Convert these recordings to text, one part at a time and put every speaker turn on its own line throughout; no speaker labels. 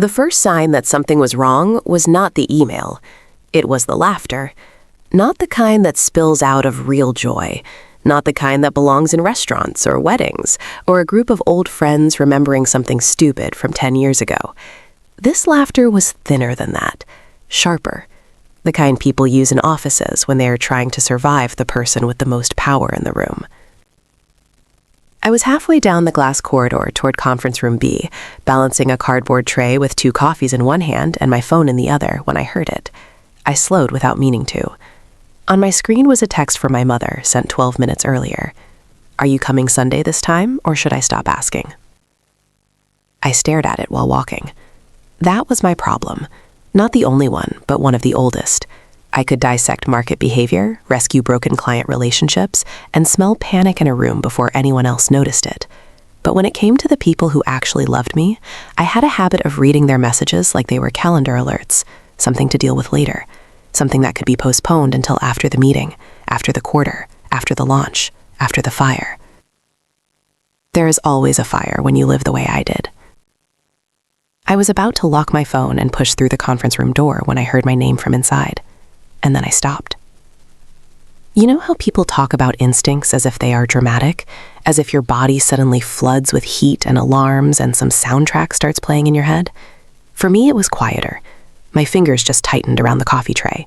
The first sign that something was wrong was not the email. It was the laughter. Not the kind that spills out of real joy. Not the kind that belongs in restaurants or weddings, or a group of old friends remembering something stupid from 10 years ago. This laughter was thinner than that, sharper. The kind people use in offices when they are trying to survive the person with the most power in the room. I was halfway down the glass corridor toward conference room B, balancing a cardboard tray with 2 coffees in one hand and my phone in the other when I heard it. I slowed without meaning to. On my screen was a text from my mother, sent 12 minutes earlier. "Are you coming Sunday this time, or should I stop asking?" I stared at it while walking. That was my problem. Not the only one, but one of the oldest. I could dissect market behavior, rescue broken client relationships, and smell panic in a room before anyone else noticed it. But when it came to the people who actually loved me, I had a habit of reading their messages like they were calendar alerts, something to deal with later, something that could be postponed until after the meeting, after the quarter, after the launch, after the fire. There is always a fire when you live the way I did. I was about to lock my phone and push through the conference room door when I heard my name from inside. And then I stopped. You know how people talk about instincts as if they are dramatic? As if your body suddenly floods with heat and alarms and some soundtrack starts playing in your head? For me, it was quieter. My fingers just tightened around the coffee tray.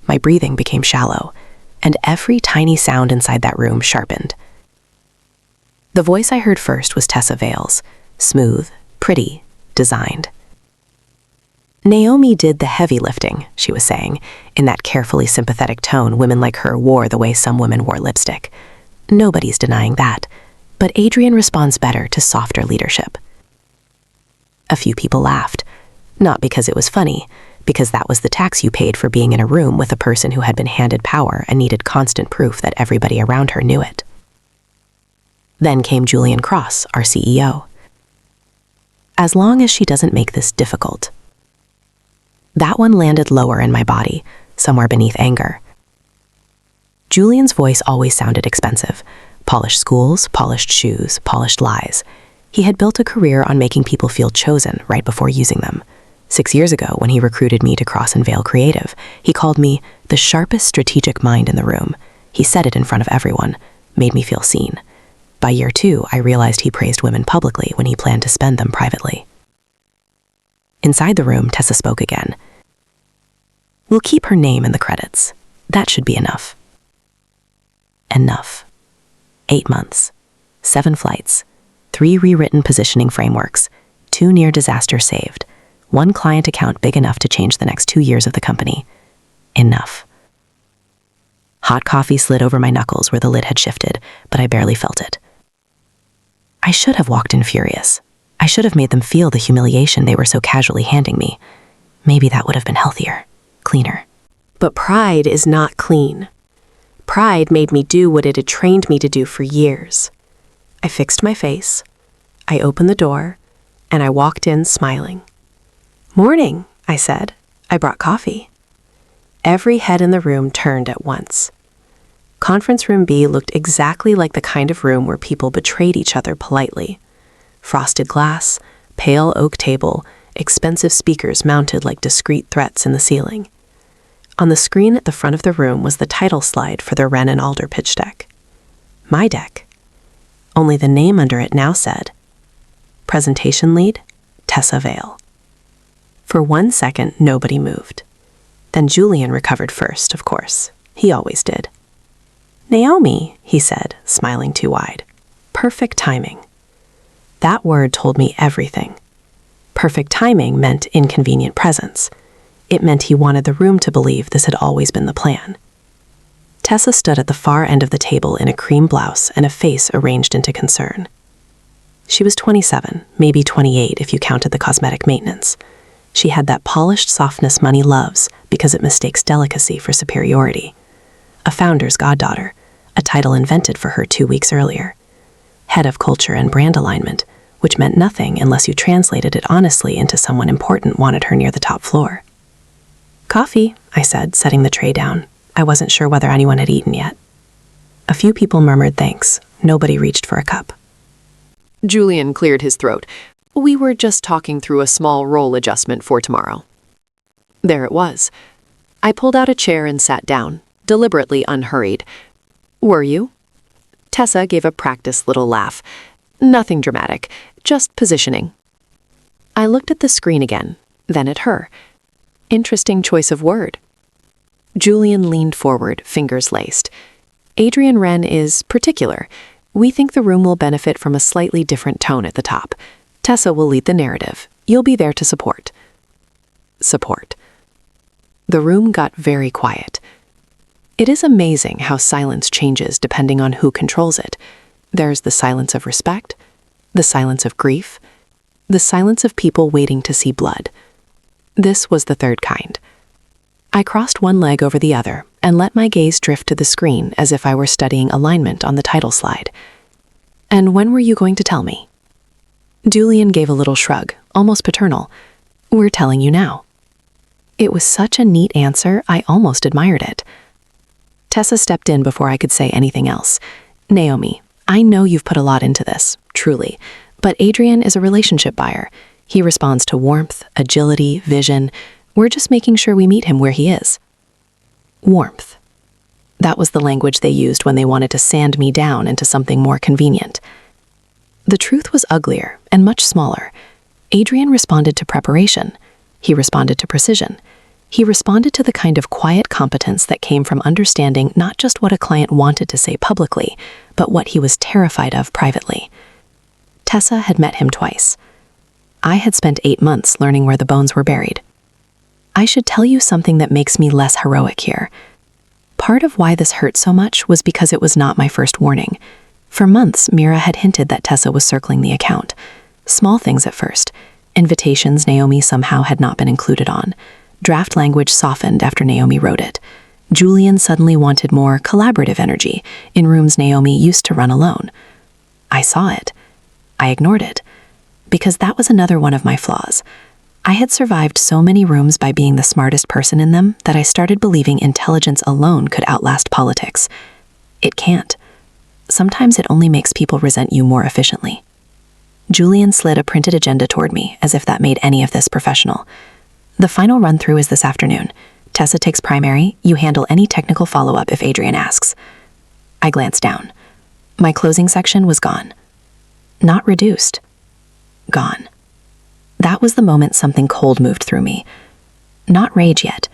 My breathing became shallow, and every tiny sound inside that room sharpened. The voice I heard first was Tessa Vale's, smooth, pretty, designed. "Naomi did the heavy lifting," she was saying, in that carefully sympathetic tone women like her wore the way some women wore lipstick. Nobody's denying that, but Adrian responds better to softer leadership. A few people laughed, not because it was funny, because that was the tax you paid for being in a room with a person who had been handed power and needed constant proof that everybody around her knew it. Then came Julian Cross, our CEO. "As long as she doesn't make this difficult." That one landed lower in my body, somewhere beneath anger. Julian's voice always sounded expensive. Polished schools, polished shoes, polished lies. He had built a career on making people feel chosen right before using them. 6 years ago, when he recruited me to Cross and Vale Creative, he called me the sharpest strategic mind in the room. He said it in front of everyone, made me feel seen. By year 2, I realized he praised women publicly when he planned to spend them privately. Inside the room, Tessa spoke again. "We'll keep her name in the credits. That should be enough." Enough. 8 months, 7 flights, 3 rewritten positioning frameworks, 2 near disasters saved, 1 client account big enough to change the next 2 years of the company. Enough. Hot coffee slid over my knuckles where the lid had shifted, but I barely felt it. I should have walked in furious. I should have made them feel the humiliation they were so casually handing me. Maybe that would have been healthier, cleaner. But pride is not clean. Pride made me do what it had trained me to do for years. I fixed my face, I opened the door, and I walked in smiling. "Morning," I said. "I brought coffee." Every head in the room turned at once. Conference room B looked exactly like the kind of room where people betrayed each other politely. Frosted glass, pale oak table, expensive speakers mounted like discreet threats in the ceiling. On the screen at the front of the room was the title slide for the Wren and Alder pitch deck. My deck. Only the name under it now said, Presentation Lead, Tessa Vale. For 1 second, nobody moved. Then Julian recovered first, of course. He always did. "Naomi," he said, smiling too wide. Perfect timing. That word told me everything. Perfect timing meant inconvenient presence. It meant he wanted the room to believe this had always been the plan. Tessa stood at the far end of the table in a cream blouse and a face arranged into concern. She was 27, maybe 28 if you counted the cosmetic maintenance. She had that polished softness money loves because it mistakes delicacy for superiority. A founder's goddaughter, a title invented for her 2 weeks earlier. Head of culture and brand alignment, which meant nothing unless you translated it honestly into someone important wanted her near the top floor. "Coffee," I said, setting the tray down. I wasn't sure whether anyone had eaten yet. A few people murmured thanks. Nobody reached for a cup.
Julian cleared his throat. We were just talking through a small role adjustment for tomorrow. There it was. I pulled out a chair and sat down, deliberately unhurried. Were you? Tessa gave a practiced little laugh. Nothing dramatic, just positioning. I looked at the screen again, then at her. Interesting choice of word. Julian leaned forward, fingers laced. Adrian Wren is particular. We think the room will benefit from a slightly different tone at the top. Tessa will lead the narrative. You'll be there to support. Support. The room got very quiet. It is amazing how silence changes depending on who controls it. There's the silence of respect, the silence of grief, the silence of people waiting to see blood. This was the third kind. I crossed one leg over the other and let my gaze drift to the screen as if I were studying alignment on the title slide. And when were you going to tell me? Julian gave a little shrug, almost paternal. We're telling you now. It was such a neat answer, I almost admired it. Tessa stepped in before I could say anything else. Naomi, I know you've put a lot into this, truly, but Adrian is a relationship buyer. He responds to warmth, agility, vision. We're just making sure we meet him where he is. Warmth. That was the language they used when they wanted to sand me down into something more convenient. The truth was uglier and much smaller. Adrian responded to preparation. He responded to precision. He responded to the kind of quiet competence that came from understanding not just what a client wanted to say publicly, but what he was terrified of privately. Tessa had met him twice. I had spent 8 months learning where the bones were buried. I should tell you something that makes me less heroic here. Part of why this hurt so much was because it was not my first warning. For months, Mira had hinted that Tessa was circling the account. Small things at first. Invitations Naomi somehow had not been included on. Draft language softened after Naomi wrote it. Julian suddenly wanted more collaborative energy in rooms Naomi used to run alone. I saw it. I ignored it. Because that was another one of my flaws. I had survived so many rooms by being the smartest person in them that I started believing intelligence alone could outlast politics. It can't. Sometimes it only makes people resent you more efficiently. Julian slid a printed agenda toward me, as if that made any of this professional. The final run-through is this afternoon. Tessa takes primary, you handle any technical follow-up if Adrian asks. I glanced down. My closing section was gone. Not reduced. Gone. That was the moment something cold moved through me. Not rage yet.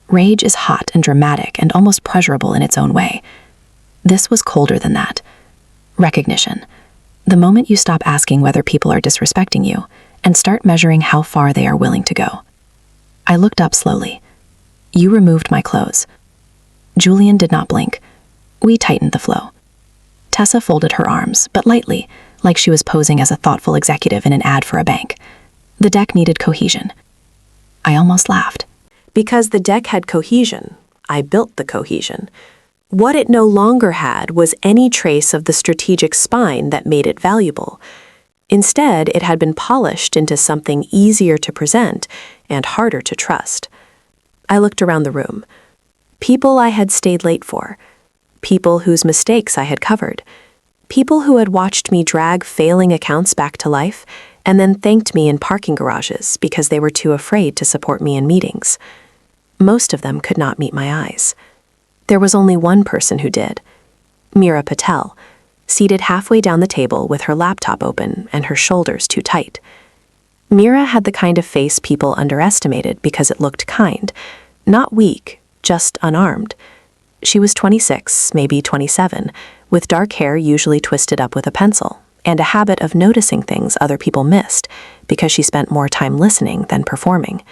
Rage is hot and dramatic and almost pleasurable in its own way. This was colder than that. Recognition. The moment you stop asking whether people are disrespecting you and start measuring how far they are willing to go. I looked up slowly. You removed my clothes. Julian did not blink. We tightened the flow. Tessa folded her arms, but lightly, like she was posing as a thoughtful executive in an ad for a bank. The deck needed cohesion. I almost laughed. Because the deck had cohesion, I built the cohesion. What it no longer had was any trace of the strategic spine that made it valuable. Instead, it had been polished into something easier to present and harder to trust. I looked around the room. People I had stayed late for. People whose mistakes I had covered. People who had watched me drag failing accounts back to life and then thanked me in parking garages because they were too afraid to support me in meetings. Most of them could not meet my eyes. There was only one person who did. Mira Patel, seated halfway down the table with her laptop open and her shoulders too tight. Mira had the kind of face people underestimated because it looked kind, not weak, just unarmed. She was 26, maybe 27, with dark hair usually twisted up with a pencil, and a habit of noticing things other people missed because she spent more time listening than performing.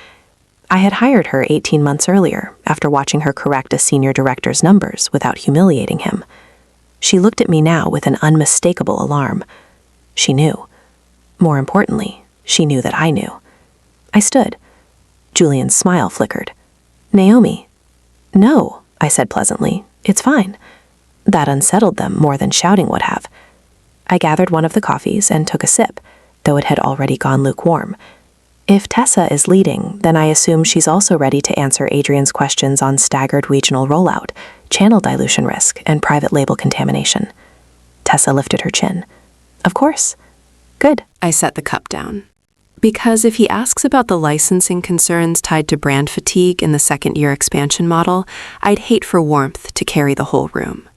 I had hired her 18 months earlier after watching her correct a senior director's numbers without humiliating him. She looked at me now with an unmistakable alarm. She knew. More importantly, she knew that I knew. I stood. Julian's smile flickered. Naomi. No, I said pleasantly. It's fine. That unsettled them more than shouting would have. I gathered one of the coffees and took a sip, though it had already gone lukewarm. If Tessa is leading, then I assume she's also ready to answer Adrian's questions on staggered regional rollout, channel dilution risk, and private label contamination. Tessa lifted her chin. Of course. Good. I set the cup down. Because if he asks about the licensing concerns tied to brand fatigue in the second-year expansion model, I'd hate for warmth to carry the whole room.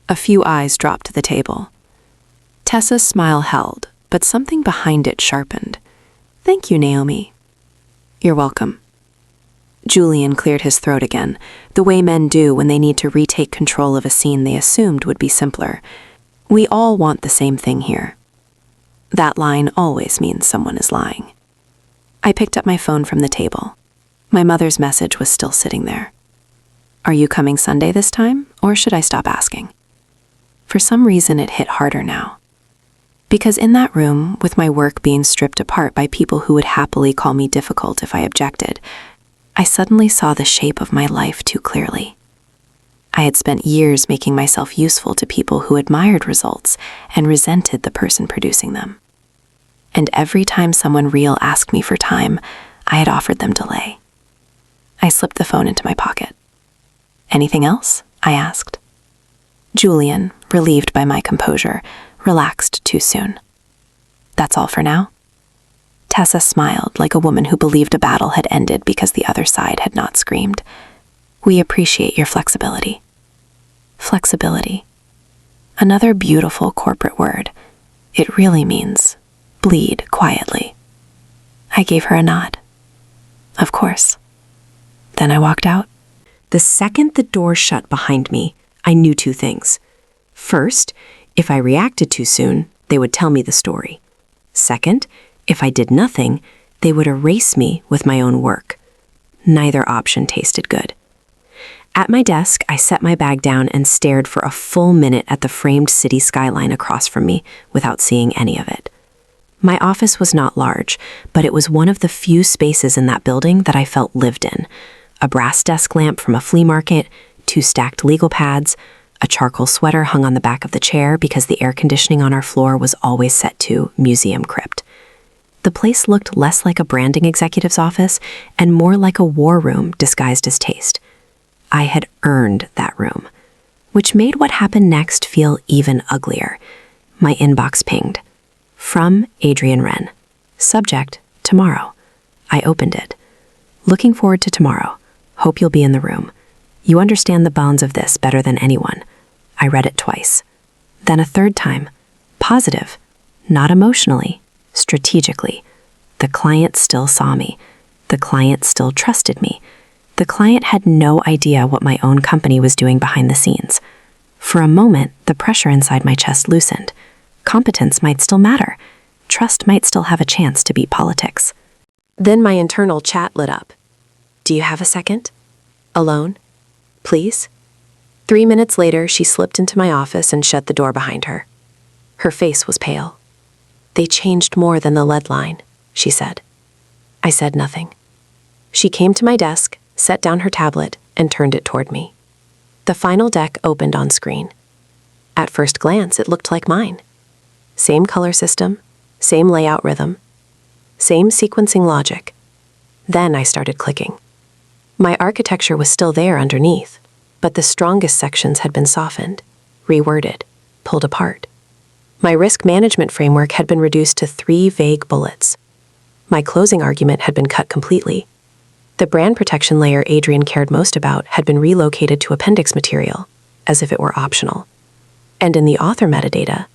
A few eyes dropped to the table. Tessa's smile held, but something behind it sharpened. "Thank you, Naomi." "You're welcome." Julian cleared his throat again, the way men do when they need to retake control of a scene they assumed would be simpler. "We all want the same thing here." That line always means someone is lying. I picked up my phone from the table. My mother's message was still sitting there. "Are you coming Sunday this time, or should I stop asking?" For some reason, it hit harder now. Because in that room, with my work being stripped apart by people who would happily call me difficult if I objected, I suddenly saw the shape of my life too clearly. I had spent years making myself useful to people who admired results and resented the person producing them. And every time someone real asked me for time, I had offered them delay. I slipped the phone into my pocket. "Anything else?" I asked. Julian, relieved by my composure, relaxed too soon. "That's all for now?" Tessa smiled like a woman who believed a battle had ended because the other side had not screamed. "We appreciate your flexibility." Flexibility. Another beautiful corporate word. It really means bleed quietly. I gave her a nod. "Of course." Then I walked out. The second the door shut behind me, I knew two things. First, if I reacted too soon, they would tell me the story. Second, if I did nothing, they would erase me with my own work. Neither option tasted good. At my desk, I set my bag down and stared for a full minute at the framed city skyline across from me without seeing any of it. My office was not large, but it was one of the few spaces in that building that I felt lived in. A brass desk lamp from a flea market, 2 stacked legal pads, a charcoal sweater hung on the back of the chair because the air conditioning on our floor was always set to museum crypt. The place looked less like a branding executive's office and more like a war room disguised as taste. I had earned that room, which made what happened next feel even uglier. My inbox pinged. From Adrian Wren. Subject, tomorrow. I opened it. "Looking forward to tomorrow. Hope you'll be in the room. You understand the bounds of this better than anyone." I read it twice. Then a third time. Positive. Not emotionally. Strategically. The client still saw me. The client still trusted me. The client had no idea what my own company was doing behind the scenes. For a moment, the pressure inside my chest loosened. Competence might still matter. Trust might still have a chance to beat politics. Then my internal chat lit up. "Do you have a second? Alone? Please?" 3 minutes later, she slipped into my office and shut the door behind her. Her face was pale. "They changed more than the lead line," she said. I said nothing. She came to my desk, set down her tablet, and turned it toward me. The final deck opened on screen. At first glance, it looked like mine. Same color system, same layout rhythm, same sequencing logic. Then I started clicking. My architecture was still there underneath, but the strongest sections had been softened, reworded, pulled apart. My risk management framework had been reduced to 3 vague bullets. My closing argument had been cut completely. The brand protection layer Adrian cared most about had been relocated to appendix material, as if it were optional. And in the author metadata,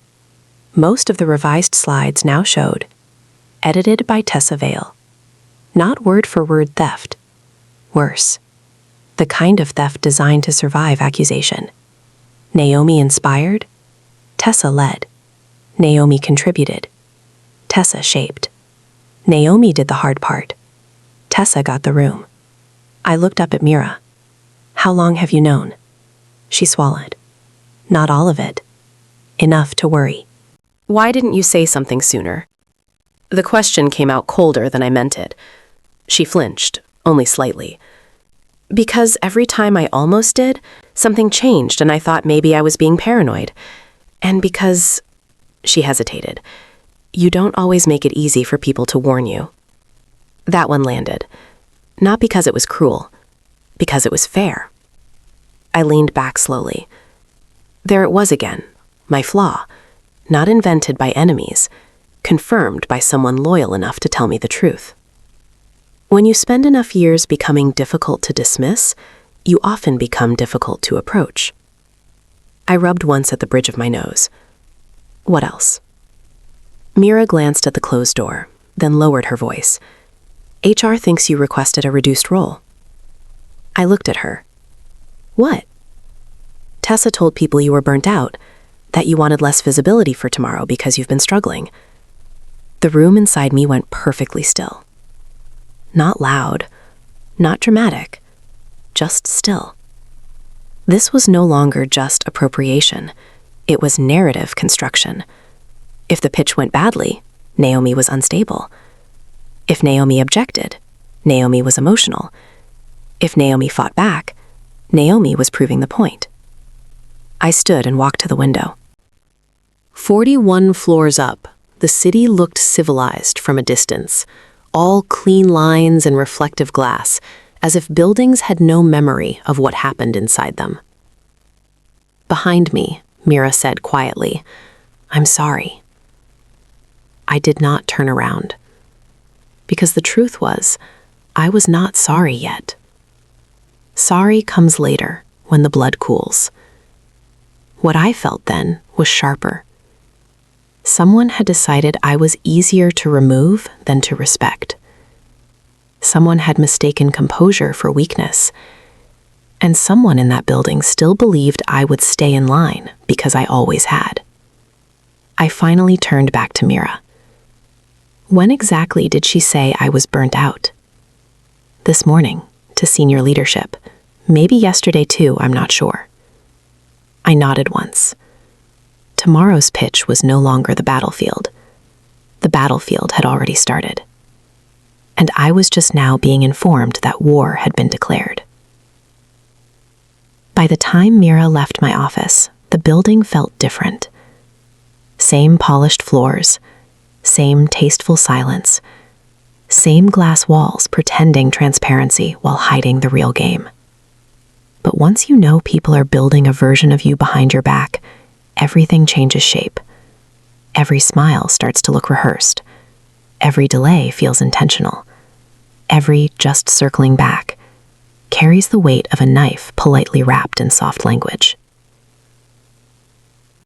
most of the revised slides now showed, edited by Tessa Vale. Not word-for-word theft. Worse, the kind of theft designed to survive accusation. Naomi inspired, Tessa led. Naomi contributed, Tessa shaped. Naomi did the hard part. Tessa got the room. I looked up at Mira. "How long have you known?" She swallowed. "Not all of it. Enough to worry." "Why didn't you say something sooner?" The question came out colder than I meant it. She flinched, only slightly. "Because every time I almost did, something changed and I thought maybe I was being paranoid. And because..." She hesitated. "You don't always make it easy for people to warn you." That one landed. Not because it was cruel, because it was fair. I leaned back slowly. There it was again, my flaw, not invented by enemies,
confirmed by someone loyal enough to tell me the truth. When you spend enough years becoming difficult to dismiss, you often become difficult to approach. I rubbed once at the bridge of my nose. What else? Mira glanced at the closed door, then lowered her voice. HR thinks you requested a reduced role. I looked at her. What? Tessa told people you were burnt out, that you wanted less visibility for tomorrow because you've been struggling. The room inside me went perfectly still. Not loud, not dramatic, just still. This was no longer just appropriation. It was narrative construction. If the pitch went badly, Naomi was unstable. If Naomi objected, Naomi was emotional. If Naomi fought back, Naomi was proving the point. I stood and walked to the window. 41 floors up, the city looked civilized from a distance, all clean lines and reflective glass, as if buildings had no memory of what happened inside them. Behind me, Mira said quietly, "I'm sorry." I did not turn around. Because the truth was, I was not sorry yet. Sorry comes later, when the blood cools. What I felt then was sharper. Someone had decided I was easier to remove than to respect. Someone had mistaken composure for weakness. And someone in that building still believed I would stay in line because I always had. I finally turned back to Mira. When exactly did she say I was burnt out? This morning, to senior leadership. Maybe yesterday too, I'm not sure. I nodded once. Tomorrow's pitch was no longer the battlefield. The battlefield had already started. And I was just now being informed that war had been declared. By the time Mira left my office, the building felt different. Same polished floors, same tasteful silence, same glass walls pretending transparency while hiding the real game. But once you know people are building a version of you behind your back, everything changes shape. Every smile starts to look rehearsed. Every delay feels intentional. Every just circling back carries the weight of a knife politely wrapped in soft language.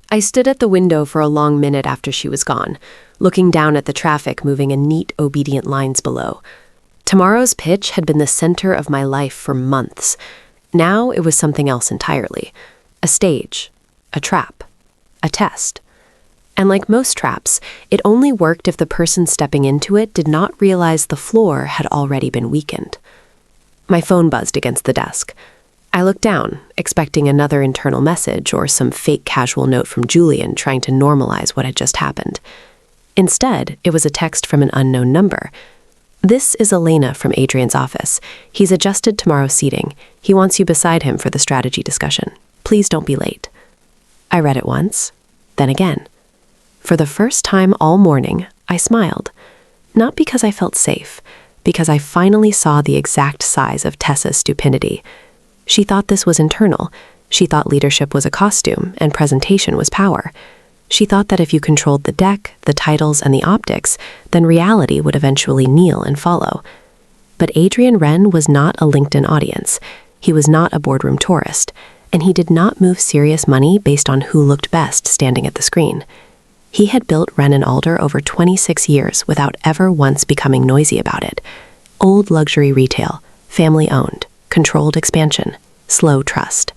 I stood at the window for a long minute after she was gone, looking down at the traffic moving in neat, obedient lines below. Tomorrow's pitch had been the center of my life for months. Now it was something else entirely. A stage, a trap, a test. And like most traps, it only worked if the person stepping into it did not realize the floor had already been weakened. My phone buzzed against the desk. I looked down, expecting another internal message or some fake casual note from Julian trying to normalize what had just happened. Instead, it was a text from an unknown number. "This is Elena from Adrian's office. He's adjusted tomorrow's seating. He wants you beside him for the strategy discussion. Please don't be late." I read it once, then again. For the first time all morning, I smiled. Not because I felt safe, because I finally saw the exact size of Tessa's stupidity. She thought this was internal. She thought leadership was a costume and presentation was power. She thought that if you controlled the deck, the titles, and the optics, then reality would eventually kneel and follow. But Adrian Wren was not a LinkedIn audience. He was not a boardroom tourist, and he did not move serious money based on who looked best standing at the screen. He had built Wren & Alder over 26 years without ever once becoming noisy about it. Old luxury retail, family-owned, controlled expansion, slow trust.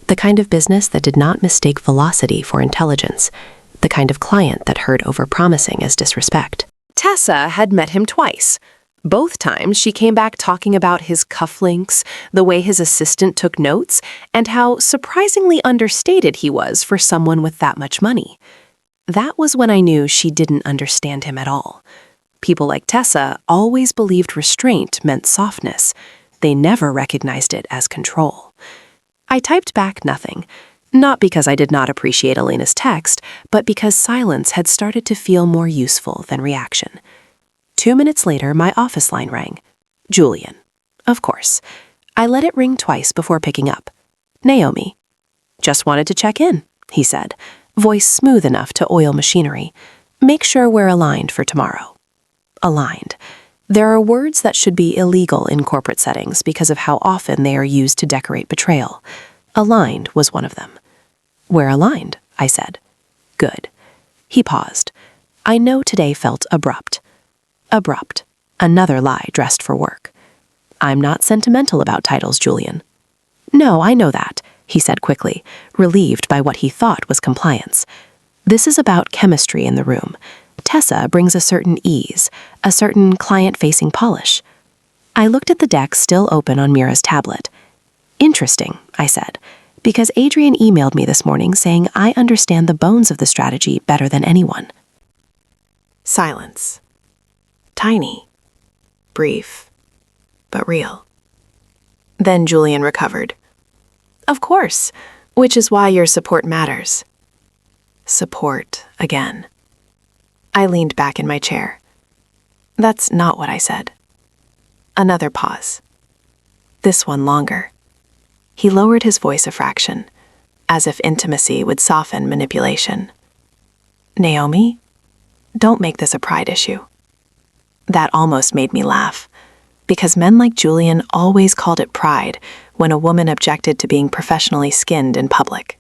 The kind of business that did not mistake velocity for intelligence. The kind of client that heard overpromising as disrespect. Tessa had met him twice. Both times she came back talking about his cufflinks, the way his assistant took notes, and how surprisingly understated he was for someone with that much money. That was when I knew she didn't understand him at all. People like Tessa always believed restraint meant softness. They never recognized it as control. I typed back nothing, not because I did not appreciate Elena's text, but because silence had started to feel more useful than reaction. 2 minutes later, my office line rang. Julian. Of course. I let it ring twice before picking up. Naomi. "Just wanted to check in," he said, voice smooth enough to oil machinery. Make sure we're aligned for tomorrow. Aligned. There are words that should be illegal in corporate settings because of how often they are used to decorate betrayal. Aligned was one of them. We're aligned, I said. Good. He paused. I know today felt abrupt. Abrupt. Another lie dressed for work. I'm not sentimental about titles, Julian. No, I know that, he said quickly, relieved by what he thought was compliance. This is about chemistry in the room. Tessa brings a certain ease, a certain client-facing polish. I looked at the deck still open on Mira's tablet. Interesting, I said, because Adrian emailed me this morning saying I understand the bones of the strategy better than anyone.
Silence. Tiny. Brief. But real. Then Julian recovered. Of course, which is why your support matters. Support again. I leaned back in my chair. That's not what I said. Another pause. This one longer. He lowered his voice a fraction, as if intimacy would soften manipulation. Naomi, don't make this a pride issue. That almost made me laugh, because men like Julian always called it pride when a woman objected to being professionally skinned in public.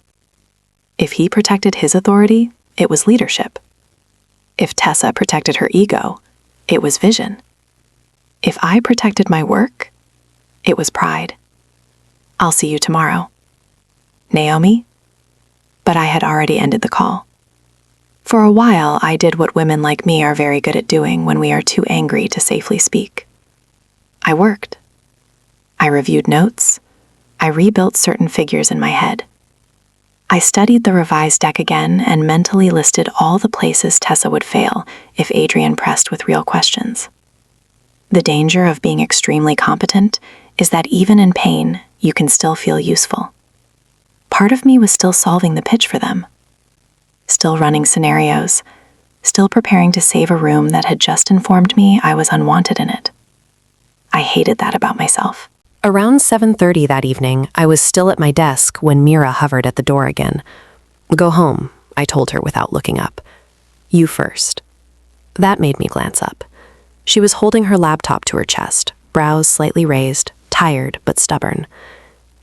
If he protected his authority, it was leadership. If Tessa protected her ego, it was vision. If I protected my work, it was pride. I'll see you tomorrow. Naomi? But I had already ended the call. For a while, I did what women like me are very good at doing when we are too angry to safely speak. I worked. I reviewed notes. I rebuilt certain figures in my head. I studied the revised deck again and mentally listed all the places Tessa would fail if Adrian pressed with real questions. The danger of being extremely competent is that even in pain, you can still feel useful. Part of me was still solving the pitch for them, still running scenarios, still preparing to save a room that had just informed me I was unwanted in it. I hated that about myself. Around 7:30 that evening, I was still at my desk when Mira hovered at the door again. Go home, I told her without looking up. You first. That made me glance up. She was holding her laptop to her chest, brows slightly raised, tired but stubborn.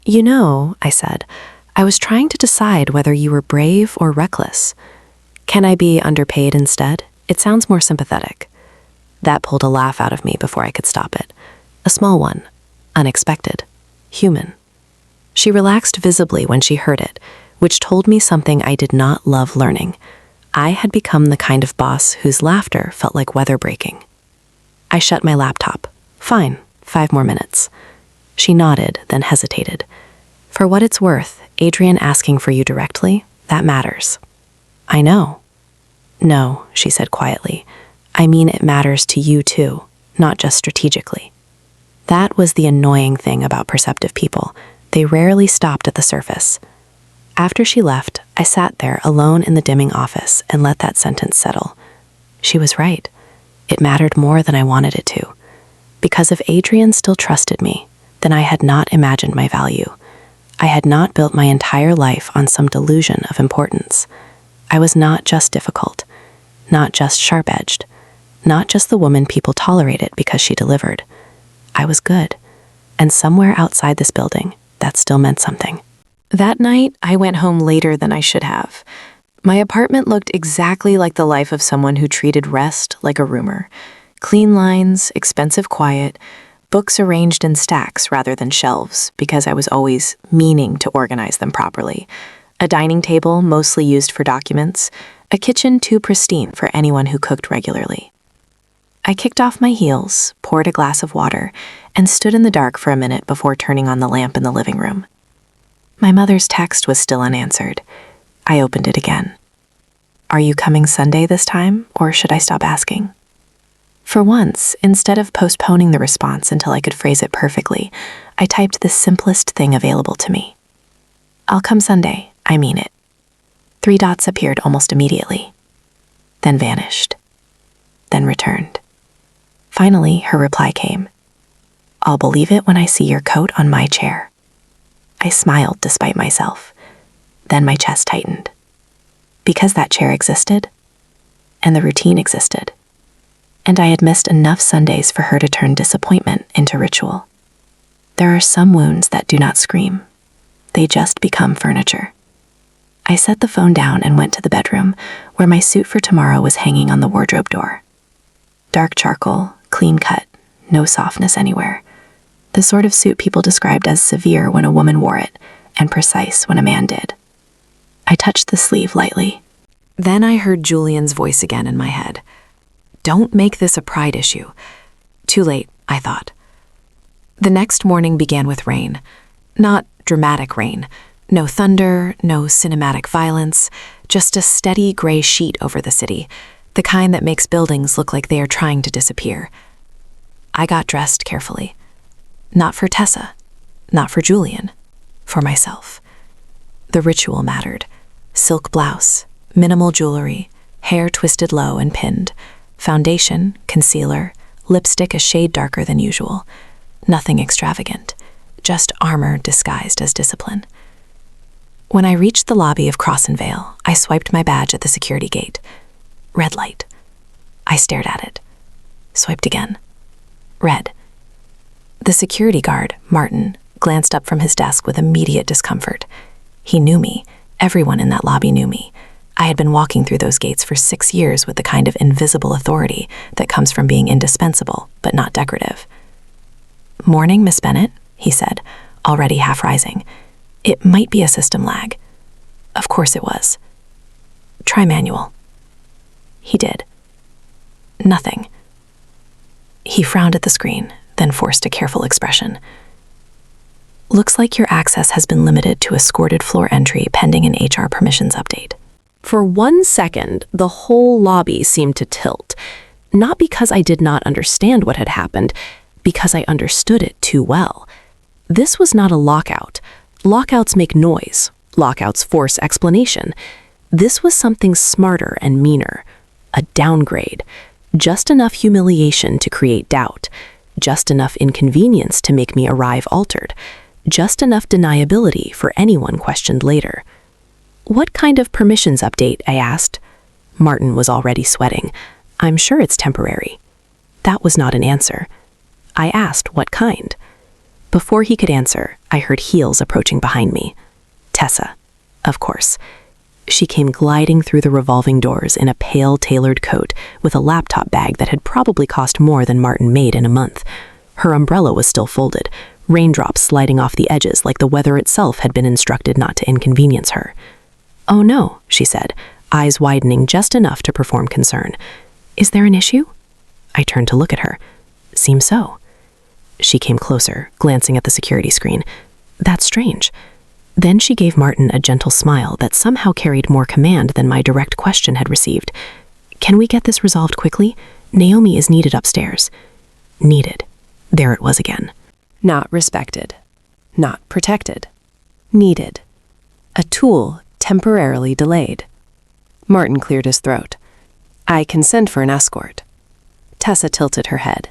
You know, I said, I was trying to decide whether you were brave or reckless. Can I be underpaid instead? It sounds more sympathetic. That pulled a laugh out of me before I could stop it. A small one. Unexpected. Human. She relaxed visibly when she heard it, which told me something I did not love learning. I had become the kind of boss whose laughter felt like weather breaking. I shut my laptop. Fine, 5 more minutes. She nodded, then hesitated. For what it's worth, Adrian asking for you directly, that matters. I know. No, she said quietly. I mean it matters to you too, not just strategically. That was the annoying thing about perceptive people. They rarely stopped at the surface. After she left, I sat there alone in the dimming office and let that sentence settle. She was right. It mattered more than I wanted it to. Because if Adrian still trusted me, then I had not imagined my value. I had not built my entire life on some delusion of importance. I was not just difficult, not just sharp-edged, not just the woman people tolerated because she delivered. I was good, and somewhere outside this building, that still meant something. That night, I went home later than I should have. My apartment looked exactly like the life of someone who treated rest like a roomer. Clean lines, expensive quiet, books arranged in stacks rather than shelves because I was always meaning to organize them properly. A dining table mostly used for documents, a kitchen too pristine for anyone who cooked regularly. I kicked off my heels, poured a glass of water, and stood in the dark for a minute before turning on the lamp in the living room. My mother's text was still unanswered. I opened it again. Are you coming Sunday this time, or should I stop asking? For once, instead of postponing the response until I could phrase it perfectly, I typed the simplest thing available to me. I'll come Sunday, I mean it. 3 dots appeared almost immediately, then vanished, then returned. Finally, her reply came. I'll believe it when I see your coat on my chair. I smiled despite myself. Then my chest tightened. Because that chair existed,
and the routine existed. And I had missed enough Sundays for her to turn disappointment into ritual. There are some wounds that do not scream. They just become furniture. I set the phone down and went to the bedroom, where my suit for tomorrow was hanging on the wardrobe door. Dark charcoal, clean cut, no softness anywhere. The sort of suit people described as severe when a woman wore it, and precise when a man did. I touched the sleeve lightly.
Then I heard Julian's voice again in my head. Don't make this a pride issue. Too late, I thought. The next morning began with rain. Not dramatic rain. No thunder, no cinematic violence, just a steady gray sheet over the city, the kind that makes buildings look like they are trying to disappear. I got dressed carefully. Not for Tessa, not for Julian, for myself. The ritual mattered. Silk blouse, minimal jewelry, hair twisted low and pinned, foundation, concealer, lipstick a shade darker than usual. Nothing extravagant, just armor disguised as discipline. When I reached the lobby of Cross and Vale, I swiped my badge at the security gate. Red light. I stared at it. Swiped again. Red. The security guard, Martin, glanced up from his desk with immediate discomfort. He knew me. Everyone in that lobby knew me. I had been walking through those gates for 6 years with the kind of invisible authority that comes from being indispensable, but not decorative. "Morning, Miss Bennett," he said, already half rising. It might be a system lag. Of course it was. Try manual. He did. Nothing. He frowned at the screen, then forced a careful expression. "Looks like your access has been limited to escorted floor entry pending an HR permissions update." For 1 second, the whole lobby seemed to tilt. Not because I did not understand what had happened, because I understood it too well. This was not a lockout. Lockouts make noise. Lockouts force explanation. This was something smarter and meaner. A downgrade. Just enough humiliation to create doubt. Just enough inconvenience to make me arrive altered. Just enough deniability for anyone questioned later. "What kind of permissions update?" I asked. Martin was already sweating. "I'm sure it's temporary." That was not an answer. I asked what kind. Before he could answer, I heard heels approaching behind me. Tessa, of course. She came gliding through the revolving doors in a pale tailored coat with a laptop bag that had probably cost more than Martin made in a month. Her umbrella was still folded, raindrops sliding off the edges like the weather itself had been instructed not to inconvenience her. "Oh no," she said, eyes widening just enough to perform concern. "Is there an issue?" I turned to look at her. "Seems so." She came closer, glancing at the security screen. "That's strange." Then she gave Martin a gentle smile that somehow carried more command than my direct question had received. "Can we get this resolved quickly? Naomi is needed upstairs." Needed. There it was again. Not respected. Not protected. Needed. A tool temporarily delayed. Martin cleared his throat. "I can send for an escort." Tessa tilted her head.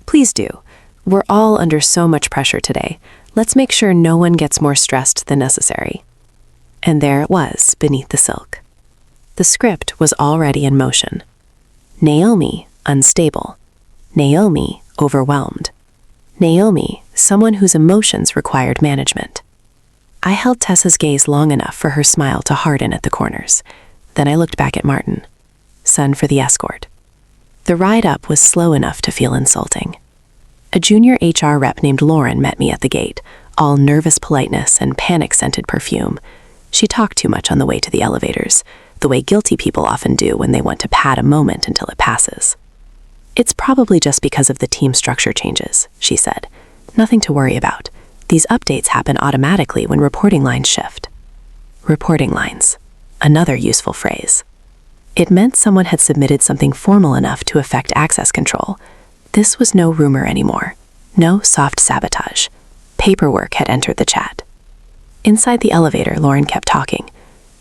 "Please do. We're all under so much pressure today. Let's make sure no one gets more stressed than necessary." And there it was, beneath the silk. The script was already in motion. Naomi, unstable. Naomi, overwhelmed. Naomi, someone whose emotions required management. I held Tessa's gaze long enough for her smile to harden at the corners. Then I looked back at Martin. Send for the escort. The ride up was slow enough to feel insulting. A junior HR rep named Lauren met me at the gate, all nervous politeness and panic-scented perfume. She talked too much on the way to the elevators, the way guilty people often do when they want to pad a moment until it passes. "It's probably just because of the team structure changes," she said. "Nothing to worry about. These updates happen automatically when reporting lines shift." Reporting lines. Another useful phrase. It meant someone had submitted something formal enough to affect access control. This was no rumor anymore. No soft sabotage. Paperwork had entered the chat. Inside the elevator, Lauren kept talking.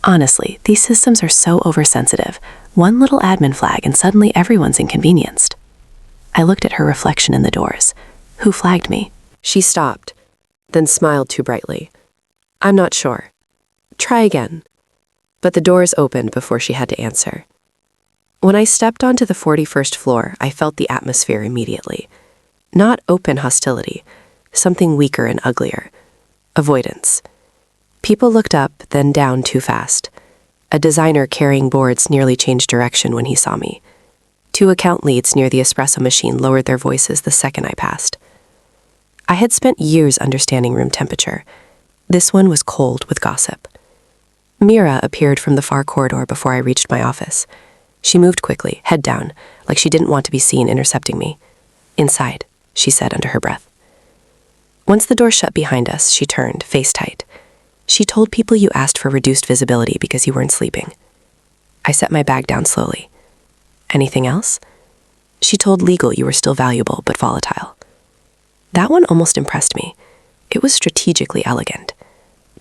"Honestly, these systems are so oversensitive. One little admin flag and suddenly everyone's inconvenienced." I looked at her reflection in the doors. "Who flagged me?" She stopped, then smiled too brightly. "I'm not sure. Try again." But the doors opened before she had to answer. When I stepped onto the 41st floor, I felt the atmosphere immediately. Not open hostility, something weaker and uglier. Avoidance. People looked up, then down too fast. A designer carrying boards nearly changed direction when he saw me. 2 account leads near the espresso machine lowered their voices the second I passed. I had spent years understanding room temperature. This one was cold with gossip. Mira appeared from the far corridor before I reached my office. She moved quickly, head down, like she didn't want to be seen intercepting me. "Inside," she said under her breath. Once the door shut behind us, she turned, face tight. "She told people you asked for reduced visibility because you weren't sleeping." I set my bag down slowly. "Anything else?" "She told legal you were still valuable but volatile." That one almost impressed me. It was strategically elegant.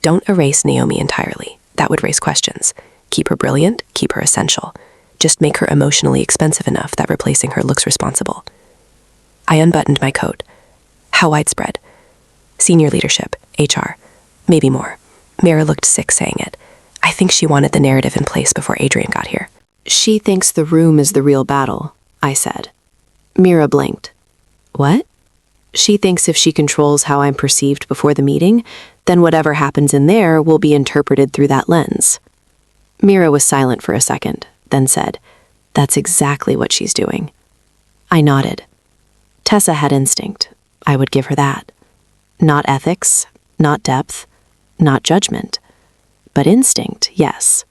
Don't erase Naomi entirely. That would raise questions. Keep her brilliant, keep her essential. Just make her emotionally expensive enough that replacing her looks responsible. I unbuttoned my coat. "How widespread?" "Senior leadership, HR, maybe more." Mira looked sick saying it. I think she wanted the narrative in place before Adrian got here. "She thinks the room is the real battle," I said. Mira blinked. "What?" "She thinks if she controls how I'm perceived before the meeting, then whatever happens in there will be interpreted through that lens." Mira was silent for a second, then said, "That's exactly what she's doing." I nodded. Tessa had instinct. I would give her that. Not ethics, not depth, not judgment. But instinct, yes.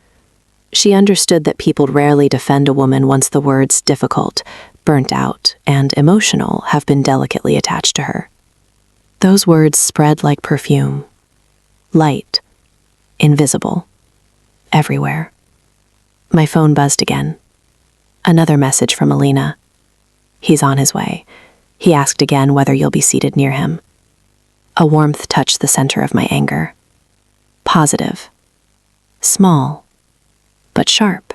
She understood that people rarely defend a woman once the words difficult, burnt out, and emotional have been delicately attached to her. Those words spread like perfume. Light. Invisible. Everywhere. My phone buzzed again. Another message from Alina. "He's on his way." He asked again whether you'll be seated near him. A warmth touched the center of my anger. Positive. Small. But sharp.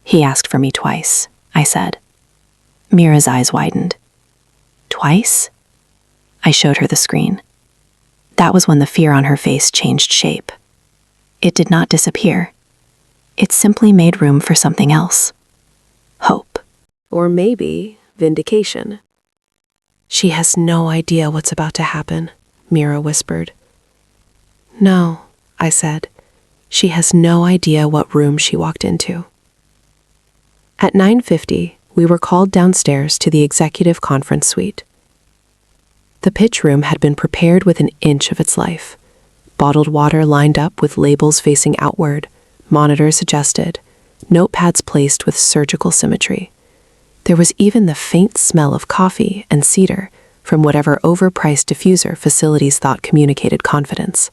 "He asked for me twice," I said. Mira's eyes widened. "Twice?" I showed her the screen. That was when the fear on her face changed shape. It did not disappear. It simply made room for something else. Hope. Or maybe vindication. "She has no idea what's about to happen," Mira whispered. "No," I said. "She has no idea what room she walked into." At 9:50, we were called downstairs to the executive conference suite. The pitch room had been prepared with an inch of its life. Bottled water lined up with labels facing outward, monitors adjusted, notepads placed with surgical symmetry. There was even the faint smell of coffee and cedar from whatever overpriced diffuser facilities thought communicated confidence.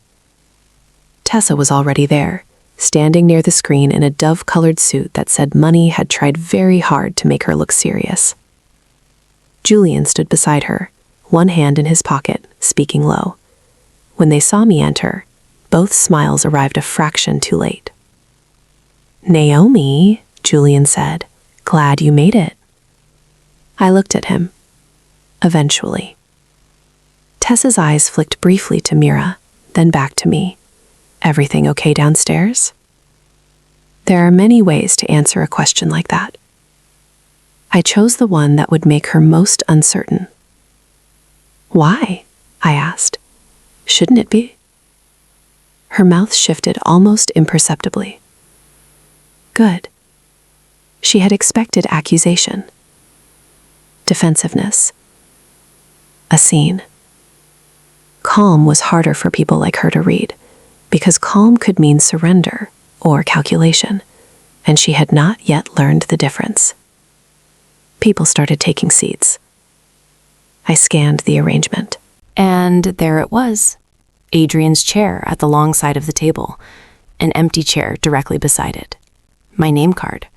Tessa was already there, standing near the screen in a dove-colored suit that said money had tried very hard to make her look serious. Julian stood beside her, one hand in his pocket, speaking low. When they saw me enter, both smiles arrived a fraction too late. "Naomi," Julian said, "glad you made it." I looked at him. Eventually. Tessa's eyes flicked briefly to Mira, then back to me. "Everything okay downstairs?" There are many ways to answer a question like that. I chose the one that would make her most uncertain. "Why?" I asked. "Shouldn't it be?" Her mouth shifted almost imperceptibly. Good. She had expected accusation. Defensiveness. A scene. Calm was harder for people like her to read, because calm could mean surrender or calculation, and she had not yet learned the difference. People started taking seats. I scanned the arrangement. And there it was. Adrian's chair at the long side of the table, an empty chair directly beside it. My name card.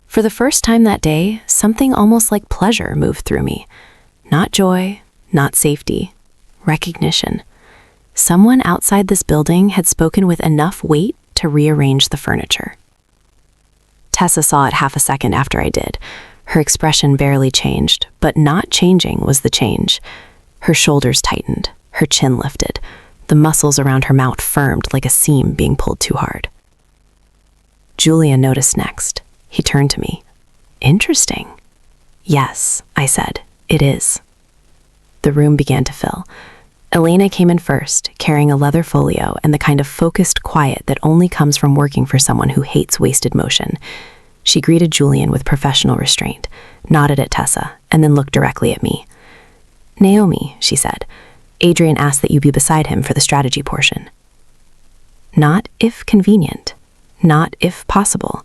For the first time that day, something almost like pleasure moved through me. Not joy, not safety, recognition. Someone outside this building had spoken with enough weight to rearrange the furniture. Tessa saw it half a second after I did. Her expression barely changed, but not changing was the change. Her shoulders tightened, her chin lifted. The muscles around her mouth firmed like a seam being pulled too hard. Julian noticed next. He turned to me,
Interesting. Yes, I said, it is. The room began to fill. Elena came in first, carrying a leather folio and the kind of focused quiet that only comes from working for someone who hates wasted motion. She greeted Julian with professional restraint, nodded at Tessa, and then looked directly at me. Naomi, she said, Adrian asked that you be beside him for the strategy portion. Not if convenient, not if possible.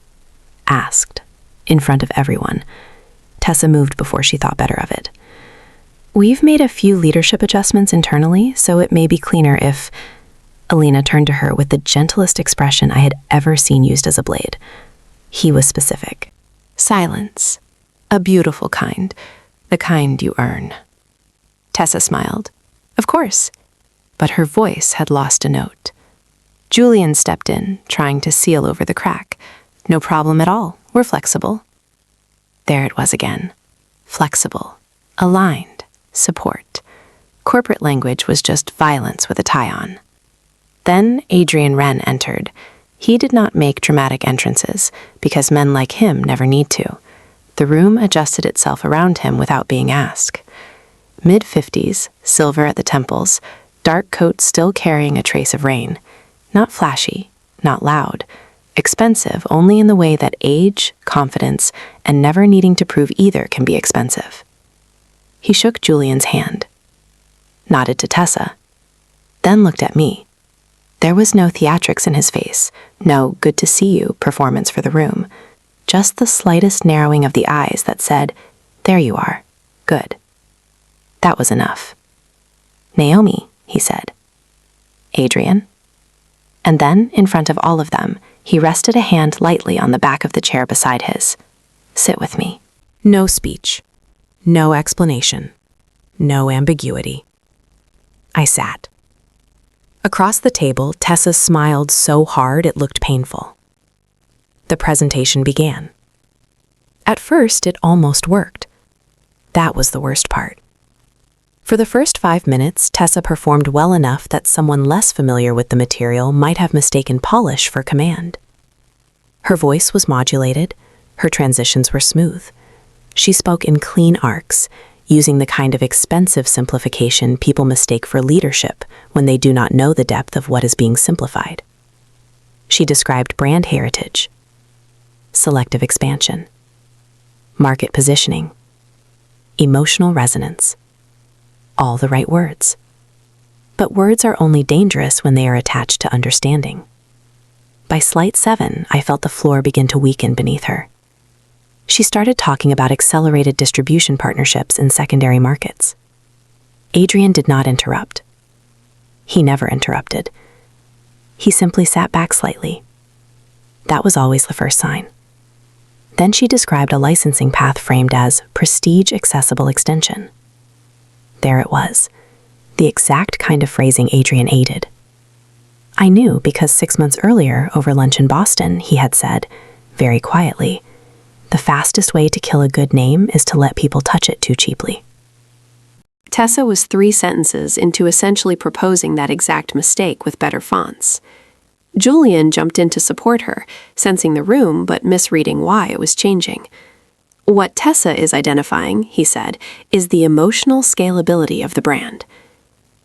Asked, in front of everyone. Tessa moved before she thought better of it. We've made a few leadership adjustments internally, so it may be cleaner if... Elena turned to her with the gentlest expression I had ever seen used as a blade. He was specific. Silence. A beautiful kind. The kind you earn. Tessa smiled. Of course. But her voice had lost a note. Julian stepped in, trying to seal over the crack. No problem at all. We're flexible. There it was again. Flexible. Aligned. Support. Corporate language was just violence with a tie on. Then Adrian Wren entered. He did not make dramatic entrances, because men like him never need to. The room adjusted itself around him without being asked. Mid-50s, silver at the temples, dark coat still carrying a trace of rain. Not flashy, not loud. Expensive only in the way that age, confidence, and never needing to prove either can be expensive. He shook Julian's hand, nodded to Tessa, then looked at me. There was no theatrics in his face, no good to see you performance for the room, just the slightest narrowing of the eyes that said, there you are, good. That was enough. Naomi, he said. Adrian. And then, in front of all of them, he rested a hand lightly on the back of the chair beside his. Sit with me. No speech. No explanation. No ambiguity. I sat. Across the table, Tessa smiled so hard it looked painful. The presentation began. At first, it almost worked. That was the worst part. For the first 5 minutes, Tessa performed well enough that someone less familiar with the material might have mistaken polish for command. Her voice was modulated, her transitions were smooth. She spoke in clean arcs, using the kind of expensive simplification people mistake for leadership when they do not know the depth of what is being simplified. She described brand heritage, selective expansion, market positioning, emotional resonance. All the right words. But words are only dangerous when they are attached to understanding. By Slide 7, I felt the floor begin to weaken beneath her. She started talking about accelerated distribution partnerships in secondary markets. Adrian did not interrupt. He never interrupted. He simply sat back slightly. That was always the first sign. Then she described a licensing path framed as prestige accessible extension. There it was, the exact kind of phrasing Adrian aided. I knew because 6 months earlier, over lunch in Boston, he had said, very quietly, the fastest way to kill a good name is to let people touch it too cheaply. Tessa was 3 sentences into essentially proposing that exact mistake with better fonts. Julian jumped in to support her, sensing the room but misreading why it was changing. What Tessa is identifying, he said, is the emotional scalability of the brand.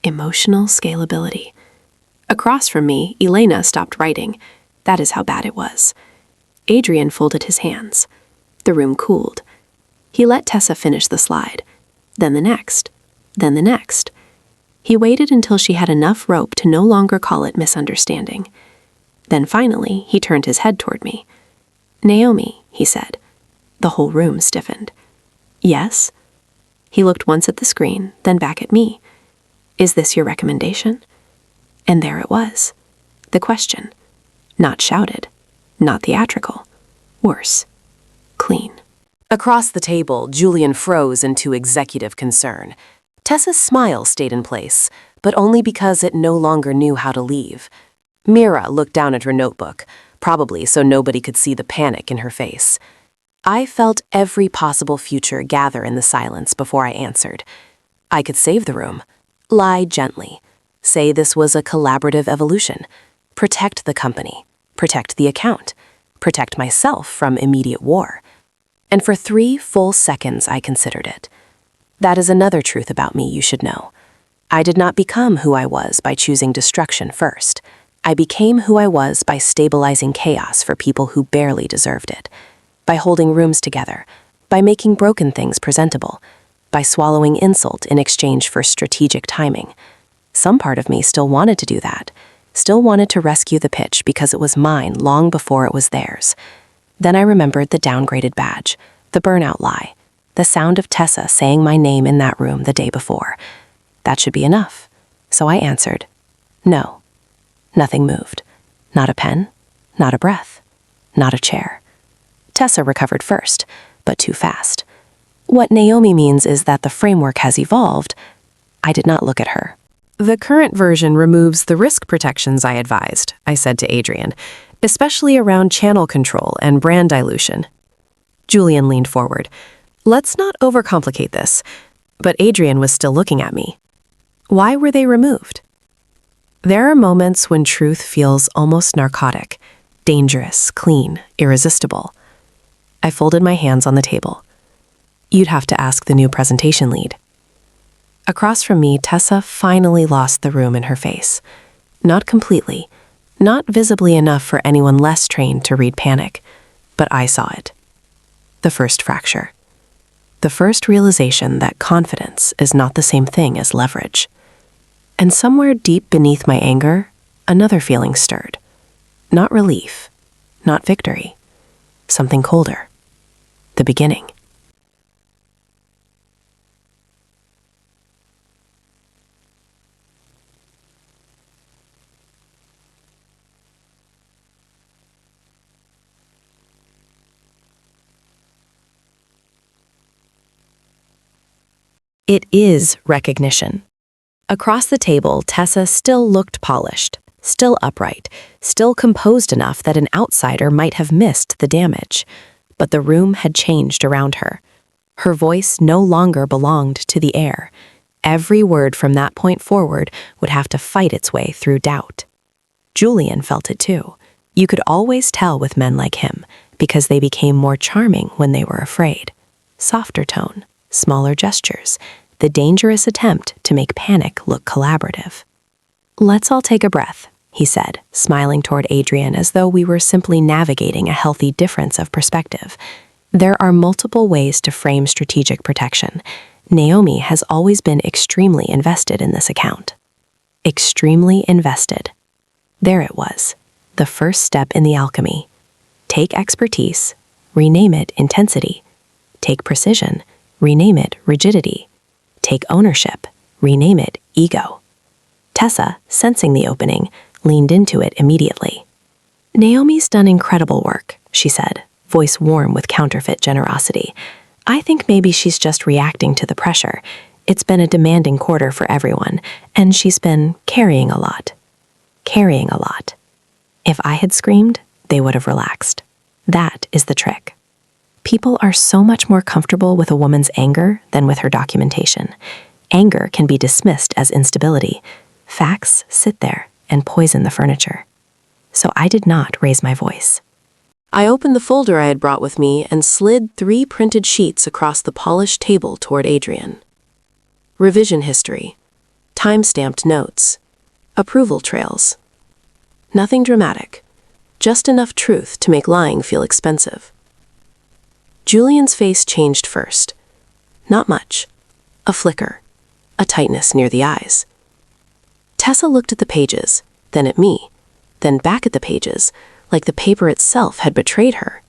Emotional scalability. Across from me, Elena stopped writing. That is how bad it was. Adrian folded his hands. The room cooled. He let Tessa finish the slide. Then the next. Then the next. He waited until she had enough rope to no longer call it misunderstanding. Then finally, he turned his head toward me. Naomi, he said. The whole room stiffened. Yes? He looked once at the screen, then back at me. Is this your recommendation? And there it was. The question. Not shouted. Not theatrical. Worse. Clean. Across the table, Julian froze into executive concern. Tessa's smile stayed in place, but only because it no longer knew how to leave. Mira looked down at her notebook, probably so nobody could see the panic in her face. I felt every possible future gather in the silence before I answered. I could save the room. Lie gently. Say this was a collaborative evolution. Protect the company. Protect the account. Protect myself from immediate war. And for 3 full seconds, I considered it. That is another truth about me you should know. I did not become who I was by choosing destruction first. I became who I was by stabilizing chaos for people who barely deserved it, by holding rooms together, by making broken things presentable, by swallowing insult in exchange for strategic timing. Some part of me still wanted to do that, still wanted to rescue the pitch because it was mine long before it was theirs. Then I remembered the downgraded badge, the burnout lie, the sound of Tessa saying my name in that room the day before. That should be enough. So I answered, no. Nothing moved. Not a pen, not a breath, not a chair. Tessa recovered first, but too fast. What Naomi means is that the framework has evolved. I did not look at her.
The current version removes the risk protections I advised, I said to Adrian, especially around channel control and brand dilution. Julian leaned forward. Let's not overcomplicate this. But Adrian was still looking at me. Why were they removed? There are moments when truth feels almost narcotic, dangerous, clean, irresistible. I folded my hands on the table. You'd have to ask the new presentation lead. Across from me, Tessa finally lost the room in her face. Not completely, not visibly enough for anyone less trained to read panic, but I saw it. The first fracture. The first realization that confidence is not the same thing as leverage. And somewhere deep beneath my anger, another feeling stirred. Not relief, not victory, something colder. The beginning. It is recognition. Across the table, Tessa still looked polished, still upright, still composed enough that an outsider might have missed the damage. But the room had changed around her. Her voice no longer belonged to the air. Every word from that point forward would have to fight its way through doubt. Julian felt it too. You could always tell with men like him, because they became more charming when they were afraid. Softer tone, smaller gestures, the dangerous attempt to make panic look collaborative. Let's all take a breath, he said, smiling toward Adrian as though we were simply navigating a healthy difference of perspective. There are multiple ways to frame strategic protection. Naomi has always been extremely invested in this account. Extremely invested. There it was, the first step in the alchemy. Take expertise, rename it intensity. Take precision, rename it rigidity. Take ownership, rename it ego. Tessa, sensing the opening, leaned into it immediately. Naomi's done incredible work, she said, voice warm with counterfeit generosity. I think maybe she's just reacting to the pressure. It's been a demanding quarter for everyone, and she's been carrying a lot. Carrying a lot. If I had screamed, they would have relaxed. That is the trick. People are so much more comfortable with a woman's anger than with her documentation. Anger can be dismissed as instability. Facts sit there and poison the furniture. So I did not raise my voice. I opened the folder I had brought with me and slid 3 printed sheets across the polished table toward Adrian. Revision history, time-stamped notes, approval trails. Nothing dramatic, just enough truth to make lying feel expensive. Julian's face changed first. Not much. A flicker, a tightness near the eyes. Tessa looked at the pages, then at me, then back at the pages, like the paper itself had betrayed her.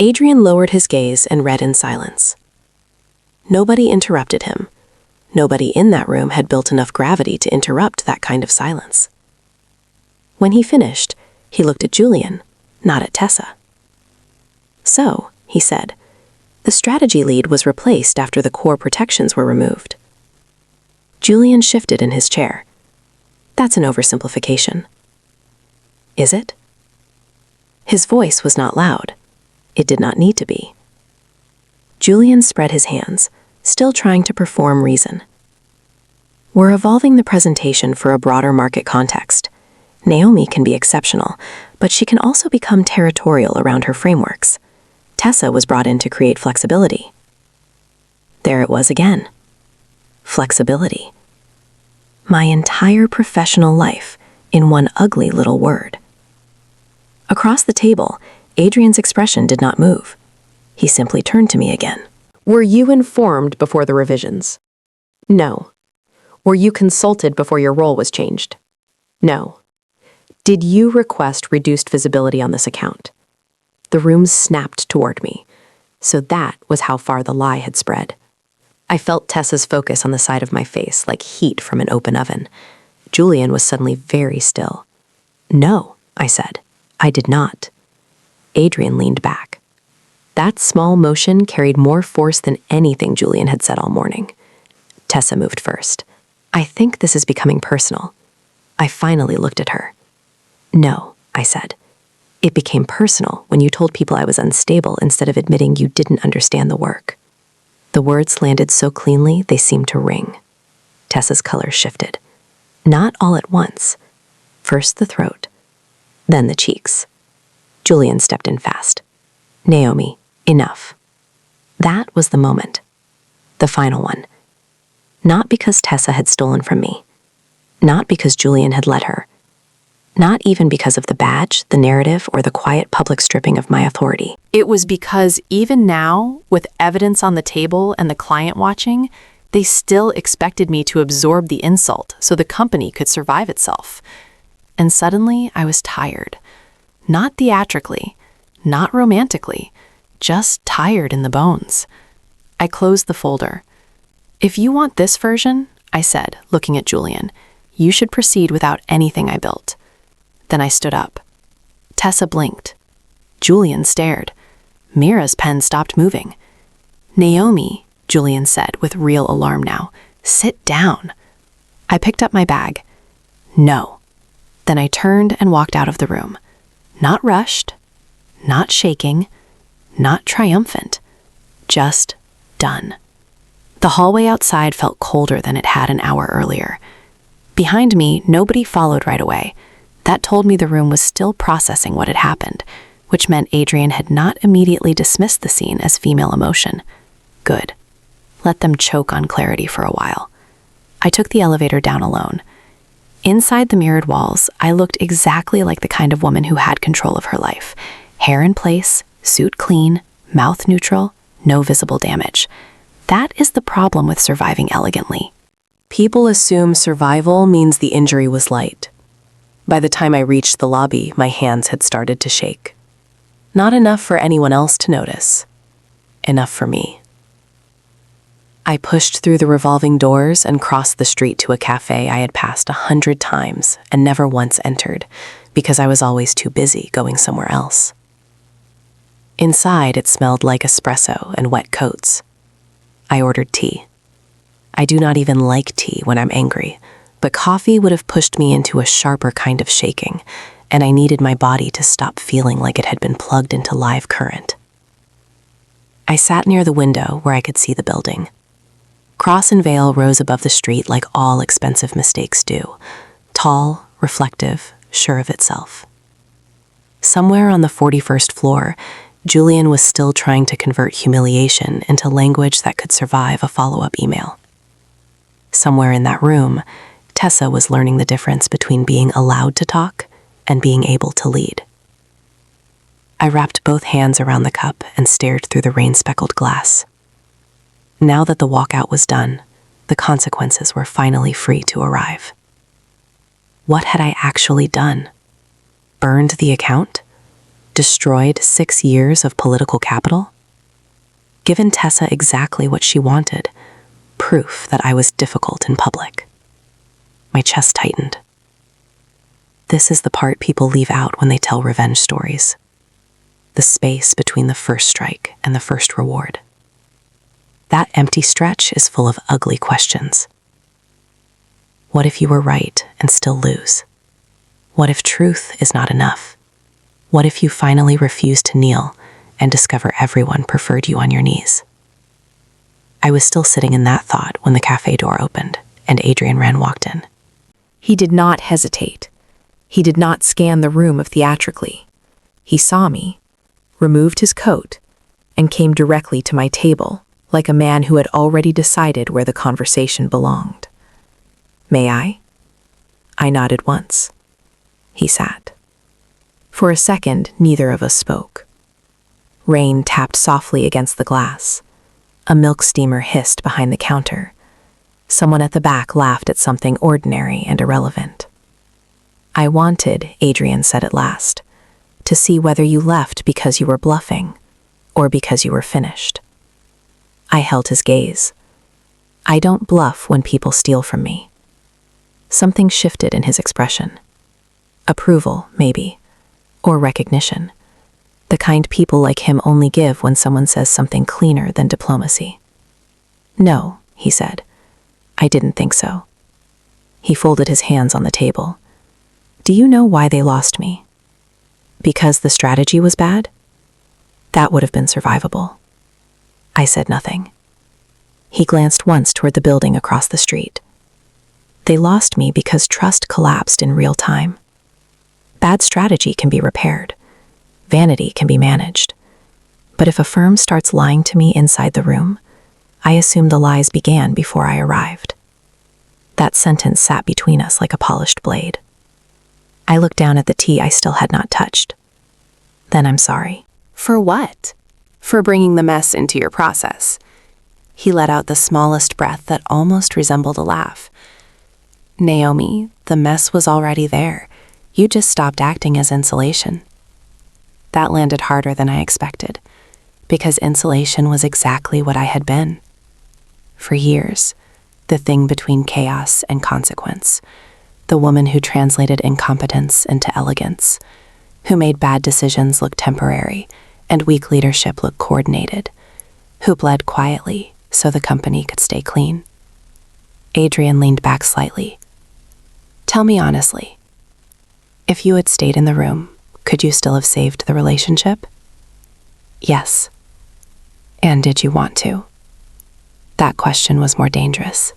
Adrian lowered his gaze and read in silence. Nobody interrupted him. Nobody in that room had built enough gravity to interrupt that kind of silence. When he finished, he looked at Julian, not at Tessa. So, he said, the strategy lead was replaced after the core protections were removed. Julian shifted in his chair. That's an oversimplification. Is it? His voice was not loud. It did not need to be. Julian spread his hands, still trying to perform reason. We're evolving the presentation for a broader market context. Naomi can be exceptional, but she can also become territorial around her frameworks.
Tessa was brought in to create flexibility. There it was again. Flexibility. My entire professional life in one ugly little word. Across the table, Adrian's expression did not move. He simply turned to me again.
Were you informed before the revisions? No. Were you consulted before your role was changed? No. Did you request reduced visibility on this account? The room snapped toward me. So that was how far the lie had spread. I felt Tessa's focus on the side of my face like heat from an open oven. Julian was suddenly very still. No, I said. I did not. Adrian leaned back. That small motion carried more force than anything Julian had said all morning. Tessa moved first. I think this is becoming personal. I finally looked at her. No, I said. It became personal when you told people I was unstable instead of admitting you didn't understand the work. The words landed so cleanly they seemed to ring. Tessa's color shifted. Not all at once. First the throat, then the cheeks. Julian stepped in fast. Naomi, enough. That was the moment. The final one. Not because Tessa had stolen from me. Not because Julian had let her. Not even because of the badge, the narrative, or the quiet public stripping of my authority.
It was because even now, with evidence on the table and the client watching, they still expected me to absorb the insult so the company could survive itself. And suddenly, I was tired. Not theatrically, not romantically, just tired in the bones. I closed the folder. If you want this version, I said, looking at Julian, you should proceed without anything I built. Then I stood up. Tessa blinked. Julian stared. Mira's pen stopped moving. Naomi, Julian said with real alarm now, sit down. I picked up my bag. No. Then I turned and walked out of the room. Not rushed, not shaking, not triumphant, just done. The hallway outside felt colder than it had an hour earlier. Behind me, nobody followed right away. That told me the room was still processing what had happened, which meant Adrian had not immediately dismissed the scene as female emotion. Good. Let them choke on clarity for a while. I took the elevator down alone. Inside the mirrored walls, I looked exactly like the kind of woman who had control of her life. Hair in place, suit clean, mouth neutral, no visible damage. That is the problem with surviving elegantly.
People assume survival means the injury was light. By the time I reached the lobby, my hands had started to shake. Not enough for anyone else to notice. Enough for me. I pushed through the revolving doors and crossed the street to a cafe I had passed 100 times and never once entered because I was always too busy going somewhere else. Inside, it smelled like espresso and wet coats. I ordered tea. I do not even like tea when I'm angry, but coffee would have pushed me into a sharper kind of shaking, and I needed my body to stop feeling like it had been plugged into live current. I sat near the window where I could see the building. Cross and Vale rose above the street like all expensive mistakes do, tall, reflective, sure of itself. Somewhere on the 41st floor, Julian was still trying to convert humiliation into language that could survive a follow-up email. Somewhere in that room, Tessa was learning the difference between being allowed to talk and being able to lead. I wrapped both hands around the cup and stared through the rain-speckled glass. Now that the walkout was done, the consequences were finally free to arrive. What had I actually done? Burned the account? Destroyed 6 years of political capital? Given Tessa exactly what she wanted, proof that I was difficult in public. My chest tightened. This is the part people leave out when they tell revenge stories. The space between the first strike and the first reward. That empty stretch is full of ugly questions. What if you were right and still lose? What if truth is not enough? What if you finally refuse to kneel and discover everyone preferred you on your knees? I was still sitting in that thought when the cafe door opened and Adrian Wren walked in.
He did not hesitate. He did not scan the room theatrically. He saw me, removed his coat,
and came directly to my table, like a man who had already decided where the conversation belonged. "May I?" I nodded once. He sat. For a second, neither of us spoke. Rain tapped softly against the glass. A milk steamer hissed behind the counter. Someone at the back laughed at something ordinary and irrelevant. "I wanted," Adrian said at last, "to see whether you left because you were bluffing or because you were finished." I held his gaze. "I don't bluff when people steal from me." Something shifted in his expression. Approval, maybe, or recognition. The kind people like him only give when someone says something cleaner than diplomacy. "No," he said. "I didn't think so." He folded his hands on the table. "Do you know why they lost me? Because the strategy was bad? That would have been survivable." I said nothing. He glanced once toward the building across the street. "They lost me because trust collapsed in real time. Bad strategy can be repaired. Vanity can be managed. But if a firm starts lying to me inside the room, I assume the lies began before I arrived." That sentence sat between us like a polished blade. I looked down at the tea I still had not touched. "Then I'm sorry."
For what? For bringing the mess into your process. He let out the smallest breath that almost resembled a laugh. "Naomi, the mess was already there. You just stopped acting as insulation." That landed harder than I expected, because insulation was exactly what I had been. For years, the thing between chaos and consequence, the woman who translated incompetence into elegance, who made bad decisions look temporary and weak leadership look coordinated, who bled quietly so the company could stay clean. Adrian leaned back slightly. "Tell me honestly, if you had stayed in the room, could you still have saved the relationship?" "Yes." "And did you want to?" That question was more dangerous.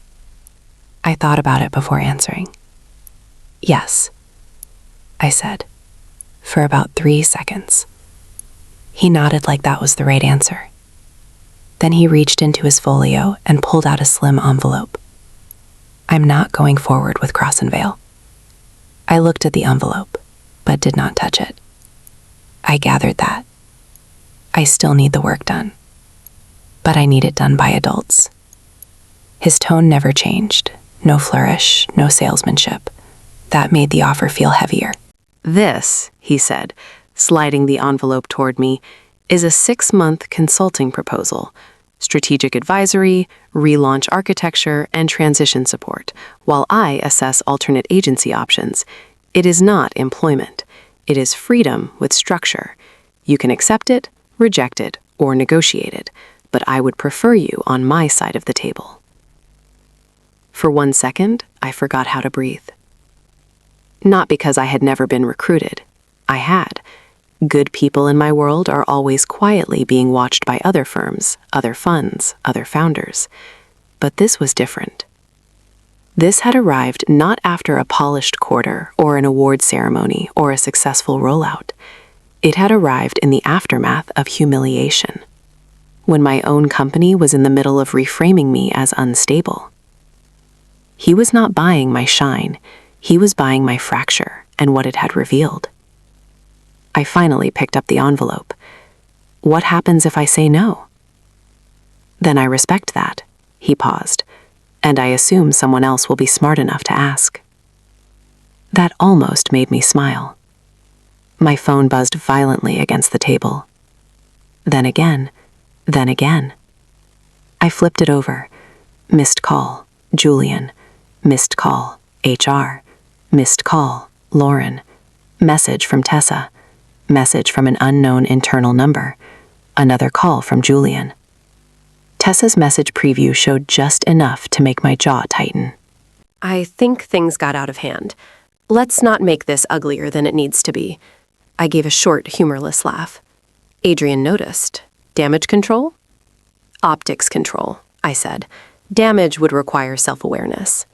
I thought about it before answering. "Yes," I said, for about 3 seconds. He nodded like that was the right answer. Then he reached into his folio and pulled out a slim envelope. "I'm not going forward with Cross and Vale." I looked at the envelope, but did not touch it. I gathered that. I still need the work done, but I need it done by adults. His tone never changed. No flourish, no salesmanship. That made the offer feel heavier.
"This," he said, sliding the envelope toward me, "is a 6-month consulting proposal. Strategic advisory, relaunch architecture, and transition support, while I assess alternate agency options. It is not employment. It is freedom with structure. You can accept it, reject it, or negotiate it, but I would prefer you on my side of the table." For 1 second, I forgot how to breathe. Not because I had never been recruited. I had. Good people in my world are always quietly being watched by other firms, other funds, other founders. But this was different. This had arrived not after a polished quarter or an award ceremony or a successful rollout. It had arrived in the aftermath of humiliation, when my own company was in the middle of reframing me as unstable. He was not buying my shine. He was buying my fracture and what it had revealed. I finally picked up the envelope. What happens if I say no? Then I respect that. He paused, and I assume someone else will be smart enough to ask. That almost made me smile. My phone buzzed violently against the table. Then again, then again. I flipped it over. Missed call, Julian. Missed call, HR. Missed call, Lauren. Message from Tessa. Message from an unknown internal number. Another call from Julian. Tessa's message preview showed just enough to make my jaw tighten.
"I think things got out of hand. Let's not make this uglier than it needs to be." I gave a short, humorless laugh. Adrian noticed. "Damage control?" "Optics control," I said. "Damage would require self-awareness."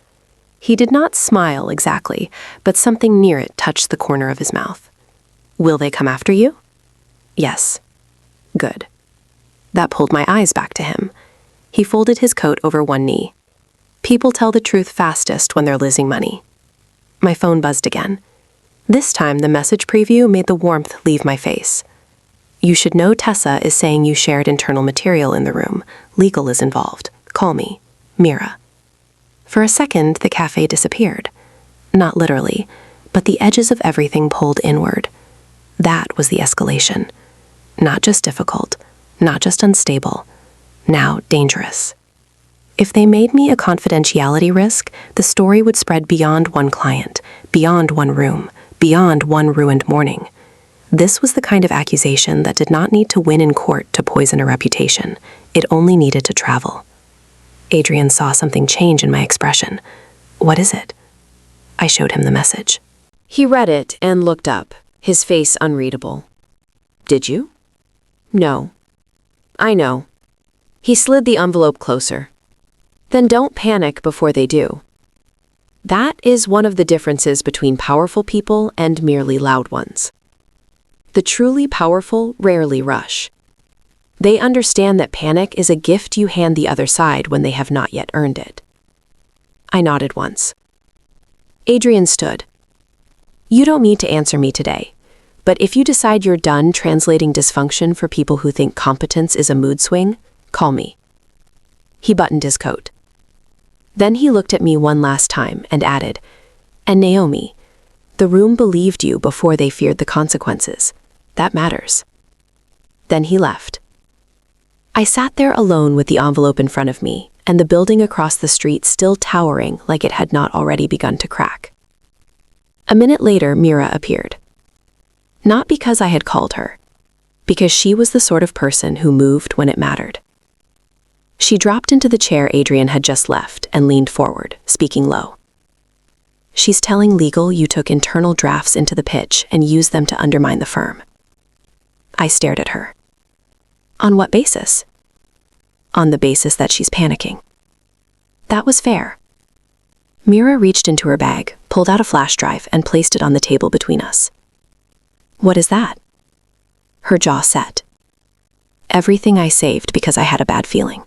He did not smile exactly, but something near it touched the corner of his mouth. "Will they come after you?" "Yes." "Good."
That pulled my eyes back to him. He folded his coat over one knee. People tell the truth fastest when they're losing money. My phone buzzed again. This time, the message preview made the warmth leave my face. You should know Tessa is saying you shared internal material in the room. Legal is involved. Call me. Mira. For a second, the cafe disappeared. Not literally, but the edges of everything pulled inward. That was the escalation. Not just difficult, not just unstable, now dangerous. If they made me a confidentiality risk, the story would spread beyond one client, beyond one room, beyond one ruined morning. This was the kind of accusation that did not need to win in court to poison a reputation. It only needed to travel. Adrian saw something change in my expression. What is it? I showed him the message.
He read it and looked up, his face unreadable. Did you? No. I know. He slid the envelope closer. Then don't panic before they do. That is one of the differences between powerful people and merely loud ones. The truly powerful rarely rush. They understand that panic is a gift you hand the other side when they have not yet earned it. I nodded once. Adrian stood. You don't need to answer me today, but if you decide you're done translating dysfunction for people who think competence is a mood swing, call me. He buttoned his coat. Then he looked at me one last time and added, and Naomi, the room believed you before they feared the consequences. That matters. Then he left. I sat there alone with the envelope in front of me and the building across the street still towering like it had not already begun to crack. A minute later, Mira appeared. Not because I had called her, because she was the sort of person who moved when it mattered. She dropped into the chair Adrian had just left and leaned forward, speaking low. She's telling legal you took internal drafts into the pitch and used them to undermine the firm. I stared at her. On what basis? On the basis that she's panicking. That was fair. Mira reached into her bag, pulled out a flash drive, and placed it on the table between us. What is that? Her jaw set. Everything I saved because I had a bad feeling.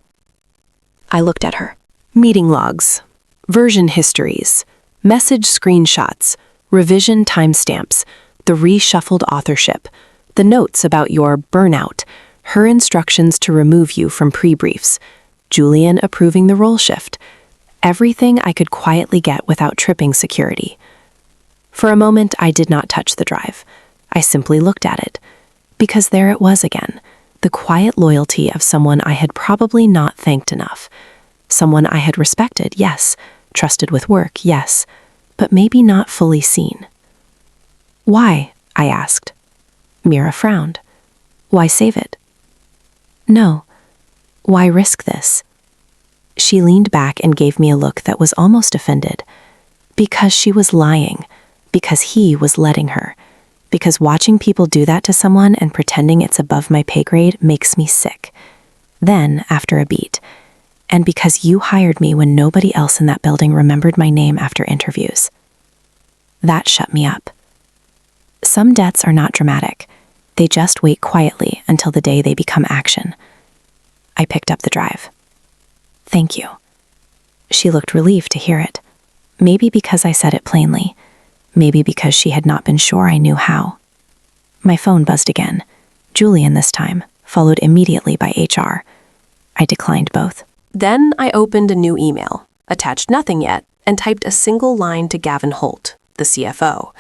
I looked at her.
Meeting logs, version histories, message screenshots, revision timestamps, the reshuffled authorship, the notes about your burnout, her instructions to remove you from pre-briefs, Julian approving the role shift, everything I could quietly get without tripping security. For a moment, I did not touch the drive. I simply looked at it, because there it was again, the quiet loyalty of someone I had probably not thanked enough. Someone I had respected, yes, trusted with work, yes, but maybe not fully seen. Why? I asked. Mira frowned. Why save it? No. Why risk this? She leaned back and gave me a look that was almost offended. Because she was lying. Because he was letting her. Because watching people do that to someone and pretending it's above my pay grade makes me sick. Then, after a beat, and because you hired me when nobody else in that building remembered my name after interviews. That shut me up. Some debts are not dramatic. They just wait quietly until the day they become action. I picked up the drive. Thank you. She looked relieved to hear it. Maybe because I said it plainly. Maybe because she had not been sure I knew how. My phone buzzed again. Julian this time, followed immediately by HR. I declined both. Then I opened a new email, attached nothing yet, and typed a single line to Gavin Holt, the CFO.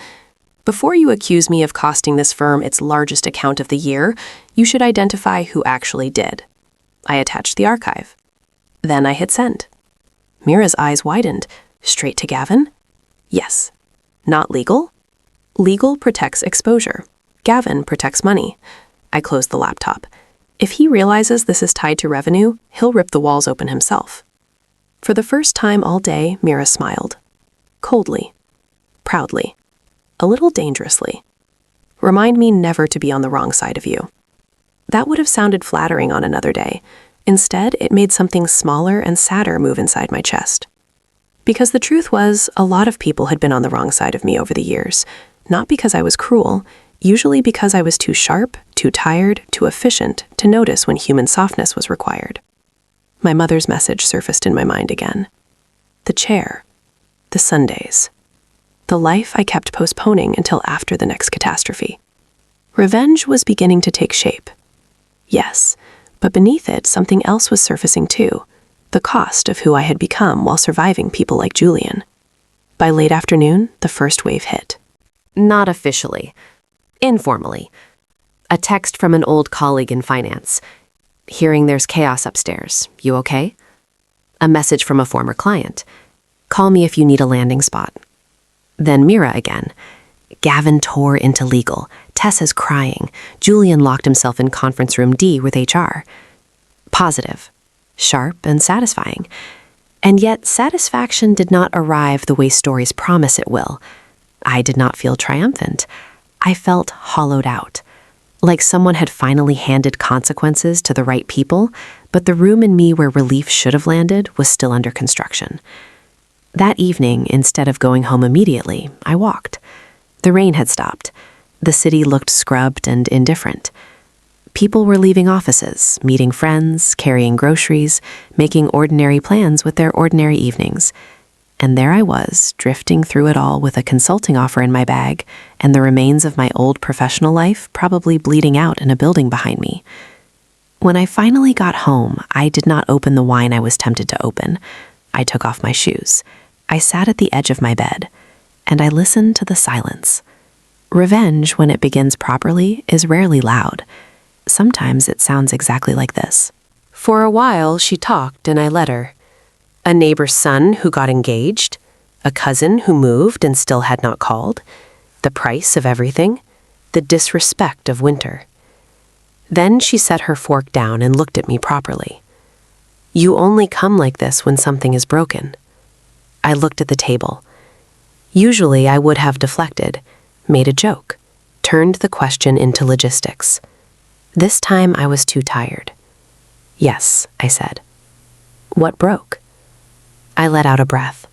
Before you accuse me of costing this firm its largest account of the year, you should identify who actually did. I attached the archive. Then I hit send. Mira's eyes widened. Straight to Gavin? Yes. Not legal? Legal protects exposure. Gavin protects money. I closed the laptop. If he realizes this is tied to revenue, he'll rip the walls open himself. For the first time all day, Mira smiled. Coldly. Proudly. A little dangerously. Remind me never to be on the wrong side of you. That would have sounded flattering on another day. Instead, it made something smaller and sadder move inside my chest. Because the truth was, a lot of people had been on the wrong side of me over the years, not because I was cruel, usually because I was too sharp, too tired, too efficient to notice when human softness was required. My mother's message surfaced in my mind again. The chair, the Sundays, the life I kept postponing until after the next catastrophe. Revenge was beginning to take shape. Yes, but beneath it, something else was surfacing too, the cost of who I had become while surviving people like Julian. By late afternoon, the first wave hit.
Not officially. Informally. A text from an old colleague in finance. Hearing there's chaos upstairs. You okay? A message from a former client. Call me if you need a landing spot. Then Mira again. Gavin tore into legal. Tessa's crying. Julian locked himself in conference room D with HR. Positive. Sharp and satisfying. And yet satisfaction did not arrive the way stories promise it will. I did not feel triumphant. I felt hollowed out. Like someone had finally handed consequences to the right people, but the room in me where relief should have landed was still under construction. That evening, instead of going home immediately, I walked. The rain had stopped. The city looked scrubbed and indifferent. People were leaving offices, meeting friends, carrying groceries, making ordinary plans with their ordinary evenings. And there I was, drifting through it all with a consulting offer in my bag and the remains of my old professional life probably bleeding out in a building behind me. When I finally got home, I did not open the wine I was tempted to open. I took off my shoes. I sat at the edge of my bed, and I listened to the silence. Revenge, when it begins properly, is rarely loud. Sometimes it sounds exactly like this. For a while, she talked and I let her. A neighbor's son who got engaged, a cousin who moved and still had not called, the price of everything, the disrespect of winter. Then she set her fork down and looked at me properly. You only come like this when something is broken. I looked at the table. Usually I would have deflected, made a joke, turned the question into logistics. This time I was too tired. Yes, I said. What broke? I let out a breath.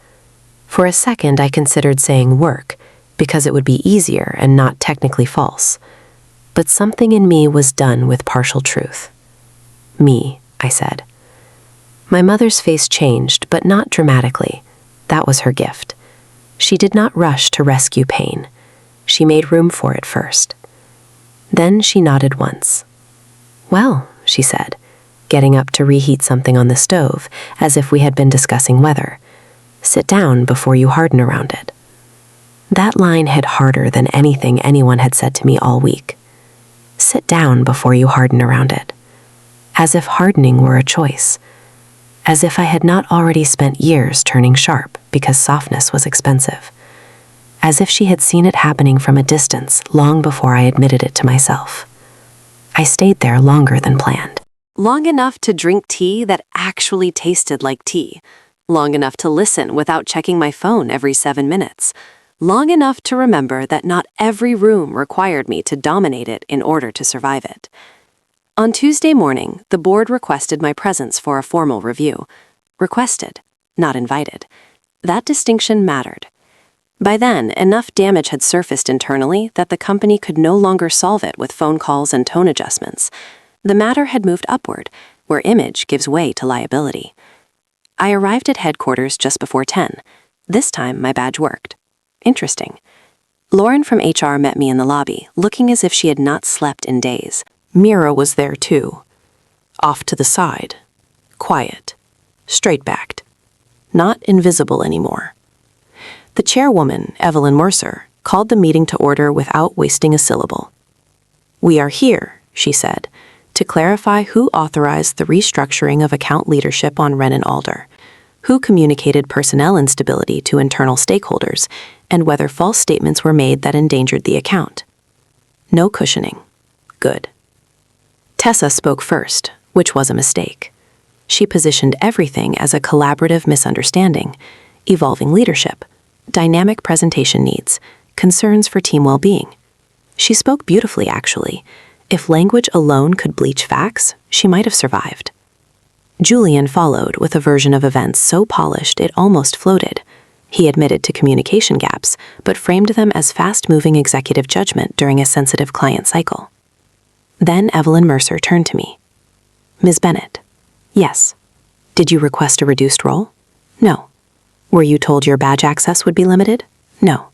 For a second I considered saying work, because it would be easier and not technically false. But something in me was done with partial truth. Me, I said. My mother's face changed, but not dramatically. That was her gift. She did not rush to rescue pain. She made room for it first. Then she nodded once. Well, she said, getting up to reheat something on the stove, as if we had been discussing weather. Sit down before you harden around it. That line hit harder than anything anyone had said to me all week. Sit down before you harden around it. As if hardening were a choice. As if I had not already spent years turning sharp because softness was expensive. As if she had seen it happening from a distance long before I admitted it to myself. I stayed there longer than planned. Long enough to drink tea that actually tasted like tea. Long enough to listen without checking my phone every 7 minutes. Long enough to remember that not every room required me to dominate it in order to survive it. On Tuesday morning, the board requested my presence for a formal review. Requested, not invited. That distinction mattered. By then, enough damage had surfaced internally that the company could no longer solve it with phone calls and tone adjustments. The matter had moved upward, where image gives way to liability. I arrived at headquarters just before 10. This time, my badge worked. Interesting. Lauren from HR met me in the lobby, looking as if she had not slept in days. Mira was there too. Off to the side. Quiet. Straight-backed. Not invisible anymore. The chairwoman, Evelyn Mercer, called the meeting to order without wasting a syllable. We are here, she said, to clarify who authorized the restructuring of account leadership on Wren and Alder, who communicated personnel instability to internal stakeholders, and whether false statements were made that endangered the account. No cushioning. Good. Tessa spoke first, which was a mistake. She positioned everything as a collaborative misunderstanding, evolving leadership, dynamic presentation needs, concerns for team well-being. She spoke beautifully, actually. If language alone could bleach facts, she might have survived. Julian followed with a version of events so polished it almost floated.
He admitted to communication gaps, but framed them as fast-moving executive judgment during a sensitive client cycle. Then Evelyn Mercer turned to me. Ms. Bennett. Yes. Did you request a reduced role? No. Were you told your badge access would be limited? No.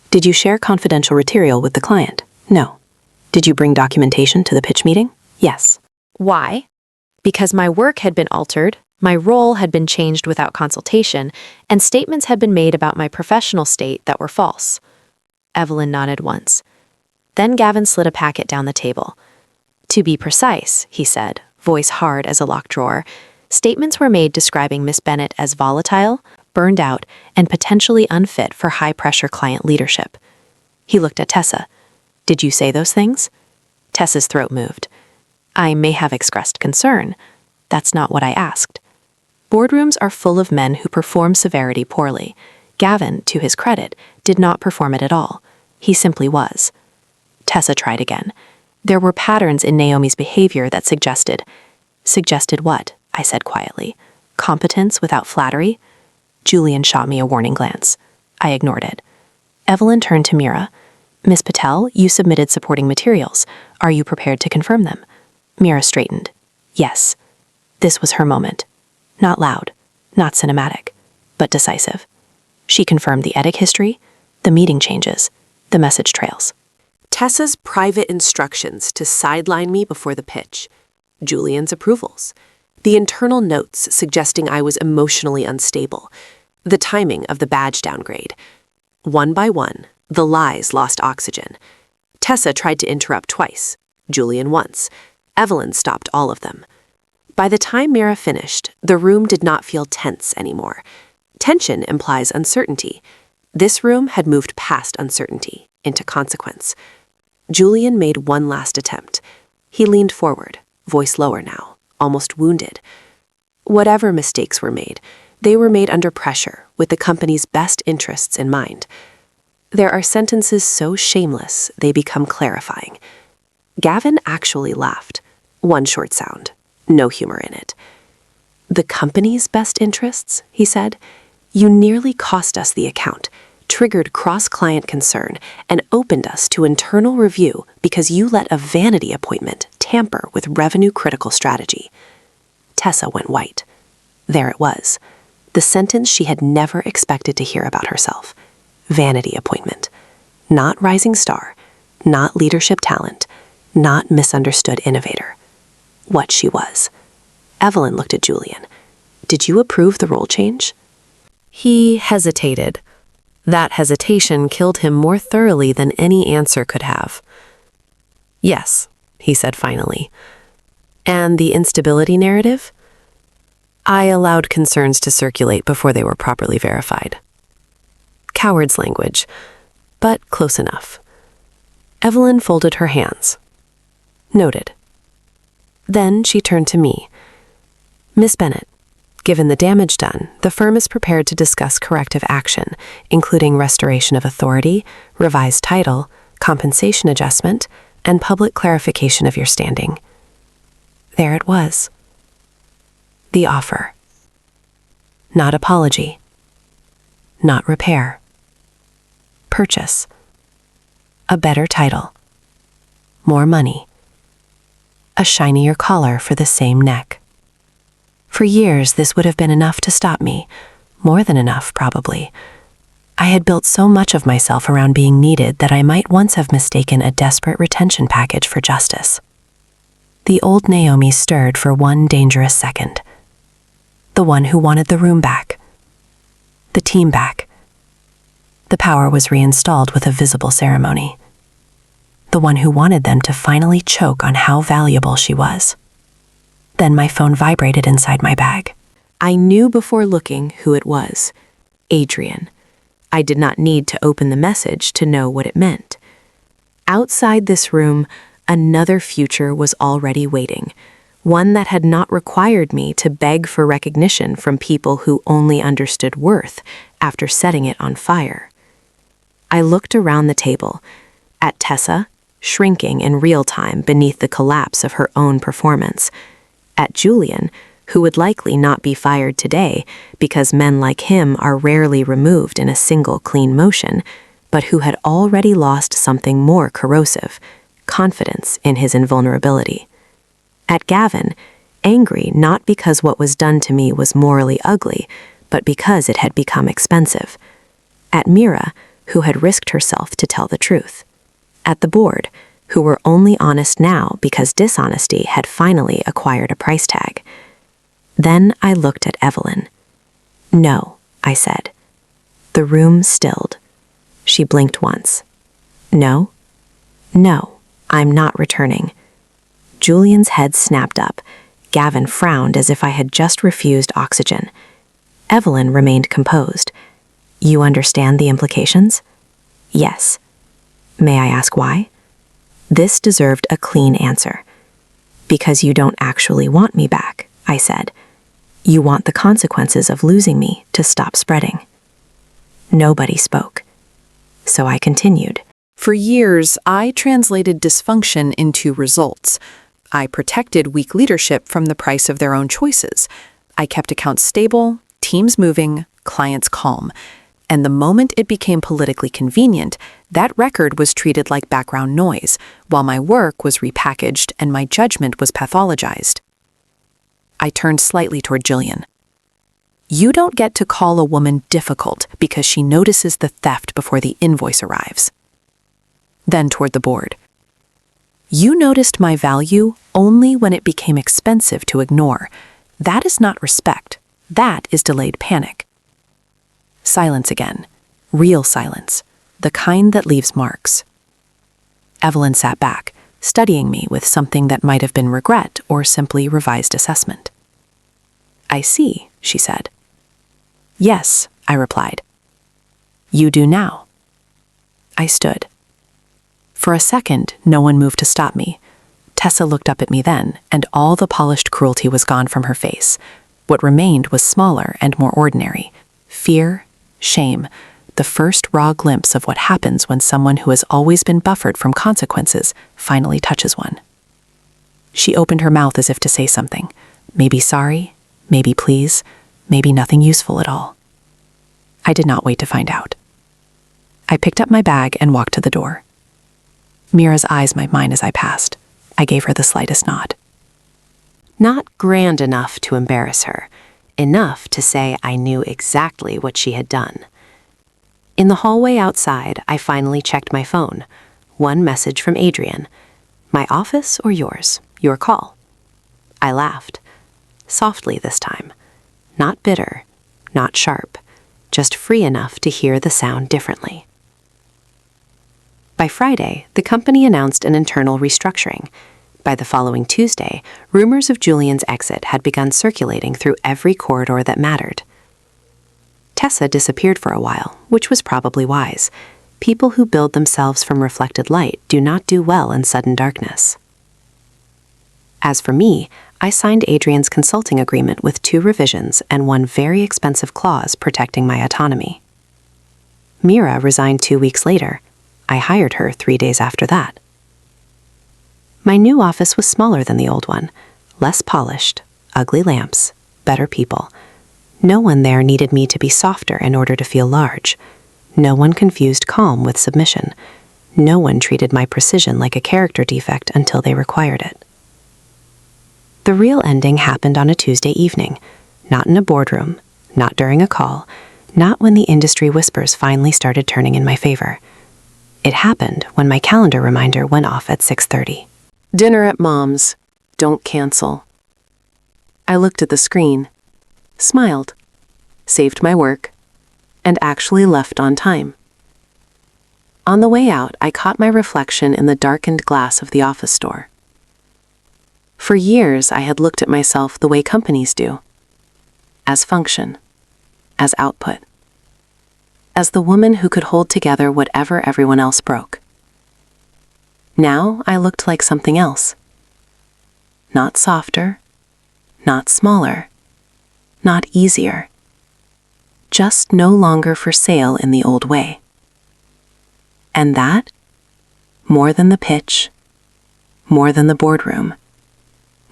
Did you share confidential material with the client? No. Did you bring documentation to the pitch meeting? Yes.
Why? Because my work had been altered, my role had been changed without consultation, and statements had been made about my professional state that were false. Evelyn nodded once. Then Gavin slid a packet down the table. To be precise, he said, voice hard as a locked drawer, statements were made describing Miss Bennett as volatile, burned out, and potentially unfit for high-pressure client leadership. He looked at Tessa. Did you say those things? Tessa's throat moved. I may have expressed concern. That's not what I asked. Boardrooms are full of men who perform severity poorly. Gavin, to his credit, did not perform it at all. He simply was. Tessa tried again. There were patterns in Naomi's behavior that suggested. Suggested what? I said quietly. Competence without flattery? Julian shot me a warning glance. I ignored it. Evelyn turned to Mira. Miss Patel, you submitted supporting materials. Are you prepared to confirm them? Mira straightened. Yes. This was her moment. Not loud, not cinematic, but decisive. She confirmed the edit history, the meeting changes, the message trails.
Tessa's private instructions to sideline me before the pitch. Julian's approvals. The internal notes suggesting I was emotionally unstable. The timing of the badge downgrade. One by one, the lies lost oxygen. Tessa tried to interrupt twice, Julian once. Evelyn stopped all of them. By the time Mira finished, the room did not feel tense anymore. Tension implies uncertainty. This room had moved past uncertainty into consequence. Julian made one last attempt. He leaned forward, voice lower now, almost wounded. Whatever mistakes were made, they were made under pressure with the company's best interests in mind. There are sentences so shameless they become clarifying. Gavin actually laughed. One short sound. No humor in it. The company's best interests, he said. You nearly cost us the account, triggered cross-client concern, and opened us to internal review because you let a vanity appointment tamper with revenue-critical strategy. Tessa went white. There it was. The sentence she had never expected to hear about herself. Vanity appointment. Not rising star. Not leadership talent. Not misunderstood innovator. What she was. Evelyn looked at Julian. Did you approve the role change? He hesitated. That hesitation killed him more thoroughly than any answer could have. Yes, he said finally. And the instability narrative? I allowed concerns to circulate before they were properly verified. Coward's language, but close enough. Evelyn folded her hands. Noted. Then she turned to me. Miss Bennett, given the damage done, the firm is prepared to discuss corrective action, including restoration of authority, revised title, compensation adjustment, and public clarification of your standing. There it was. The offer. Not apology. Not repair. Purchase. A better title. More money. A shinier collar for the same neck. For years, this would have been enough to stop me. More than enough, probably. I had built so much of myself around being needed that I might once have mistaken a desperate retention package for justice. The old Naomi stirred for one dangerous second. The one who wanted the room back. The team back. The power was reinstalled with a visible ceremony. The one who wanted them to finally choke on how valuable she was. Then my phone vibrated inside my bag. I knew before looking who it was. Adrian. I did not need to open the message to know what it meant. Outside this room, another future was already waiting, one that had not required me to beg for recognition from people who only understood worth after setting it on fire. I looked around the table, at Tessa, shrinking in real time beneath the collapse of her own performance, at Julian,
who would likely not be fired today because men like him are rarely removed in a single clean motion, but who had already lost something more corrosive, confidence in his invulnerability. At Gavin, angry not because what was done to me was morally ugly, but because it had become expensive. At Mira, who had risked herself to tell the truth. At the board, who were only honest now because dishonesty had finally acquired a price tag. Then I looked at Evelyn. "No," I said. The room stilled. She blinked once. "No? No, I'm not returning." Julian's head snapped up. Gavin frowned as if I had just refused oxygen. Evelyn remained composed. "You understand the implications?" "Yes." "May I ask why?" This deserved a clean answer. "Because you don't actually want me back," I said. "You want the consequences of losing me to stop spreading." Nobody spoke. So I continued.
For years, I translated dysfunction into results. I protected weak leadership from the price of their own choices. I kept accounts stable, teams moving, clients calm. And the moment it became politically convenient, that record was treated like background noise, while my work was repackaged and my judgment was pathologized. I turned slightly toward Jillian. You don't get to call a woman difficult because she notices the theft before the invoice arrives. Then toward the board. You noticed my value only when it became expensive to ignore. That is not respect. That is delayed panic. Silence again. Real silence. The kind that leaves marks. Evelyn sat back, studying me with something that might have been regret or simply revised assessment. "I see," she said. "Yes," I replied. "You do now." I stood. For a second, no one moved to stop me. Tessa looked up at me then, and all the polished cruelty was gone from her face. What remained was smaller and more ordinary. Fear, shame, the first raw glimpse of what happens when someone who has always been buffered from consequences finally touches one. She opened her mouth as if to say something. Maybe sorry, maybe please, maybe nothing useful at all. I did not wait to find out. I picked up my bag and walked to the door. Mira's eyes met mine as I passed. I gave her the slightest nod.
Not grand enough to embarrass her, enough to say I knew exactly what she had done. In the hallway outside, I finally checked my phone. One message from Adrian. "My office or yours? Your call." I laughed. Softly this time. Not bitter, not sharp, just free enough to hear the sound differently. By Friday, the company announced an internal restructuring. By the following Tuesday, rumors of Julian's exit had begun circulating through every corridor that mattered. Tessa disappeared for a while, which was probably wise. People who build themselves from reflected light do not do well in sudden darkness. As for me, I signed Adrian's consulting agreement with 2 revisions and one very expensive clause protecting my autonomy. Mira resigned 2 weeks later. I hired her 3 days after that. My new office was smaller than the old one, less polished, ugly lamps, better people. No one there needed me to be softer in order to feel large. No one confused calm with submission. No one treated my precision like a character defect until they required it. The real ending happened on a Tuesday evening, not in a boardroom, not during a call, not when the industry whispers finally started turning in my favor. It happened when my calendar reminder went off at 6:30.
Dinner at Mom's. Don't cancel. I looked at the screen, smiled, saved my work, and actually left on time. On the way out, I caught my reflection in the darkened glass of the office door. For years, I had looked at myself the way companies do, as function, as output, as the woman who could hold together whatever everyone else broke. Now I looked like something else. Not softer, not smaller, not easier. Just no longer for sale in the old way. And that, more than the pitch, more than the boardroom,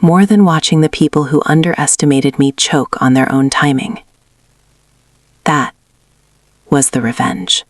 more than watching the people who underestimated me choke on their own timing. That was the revenge.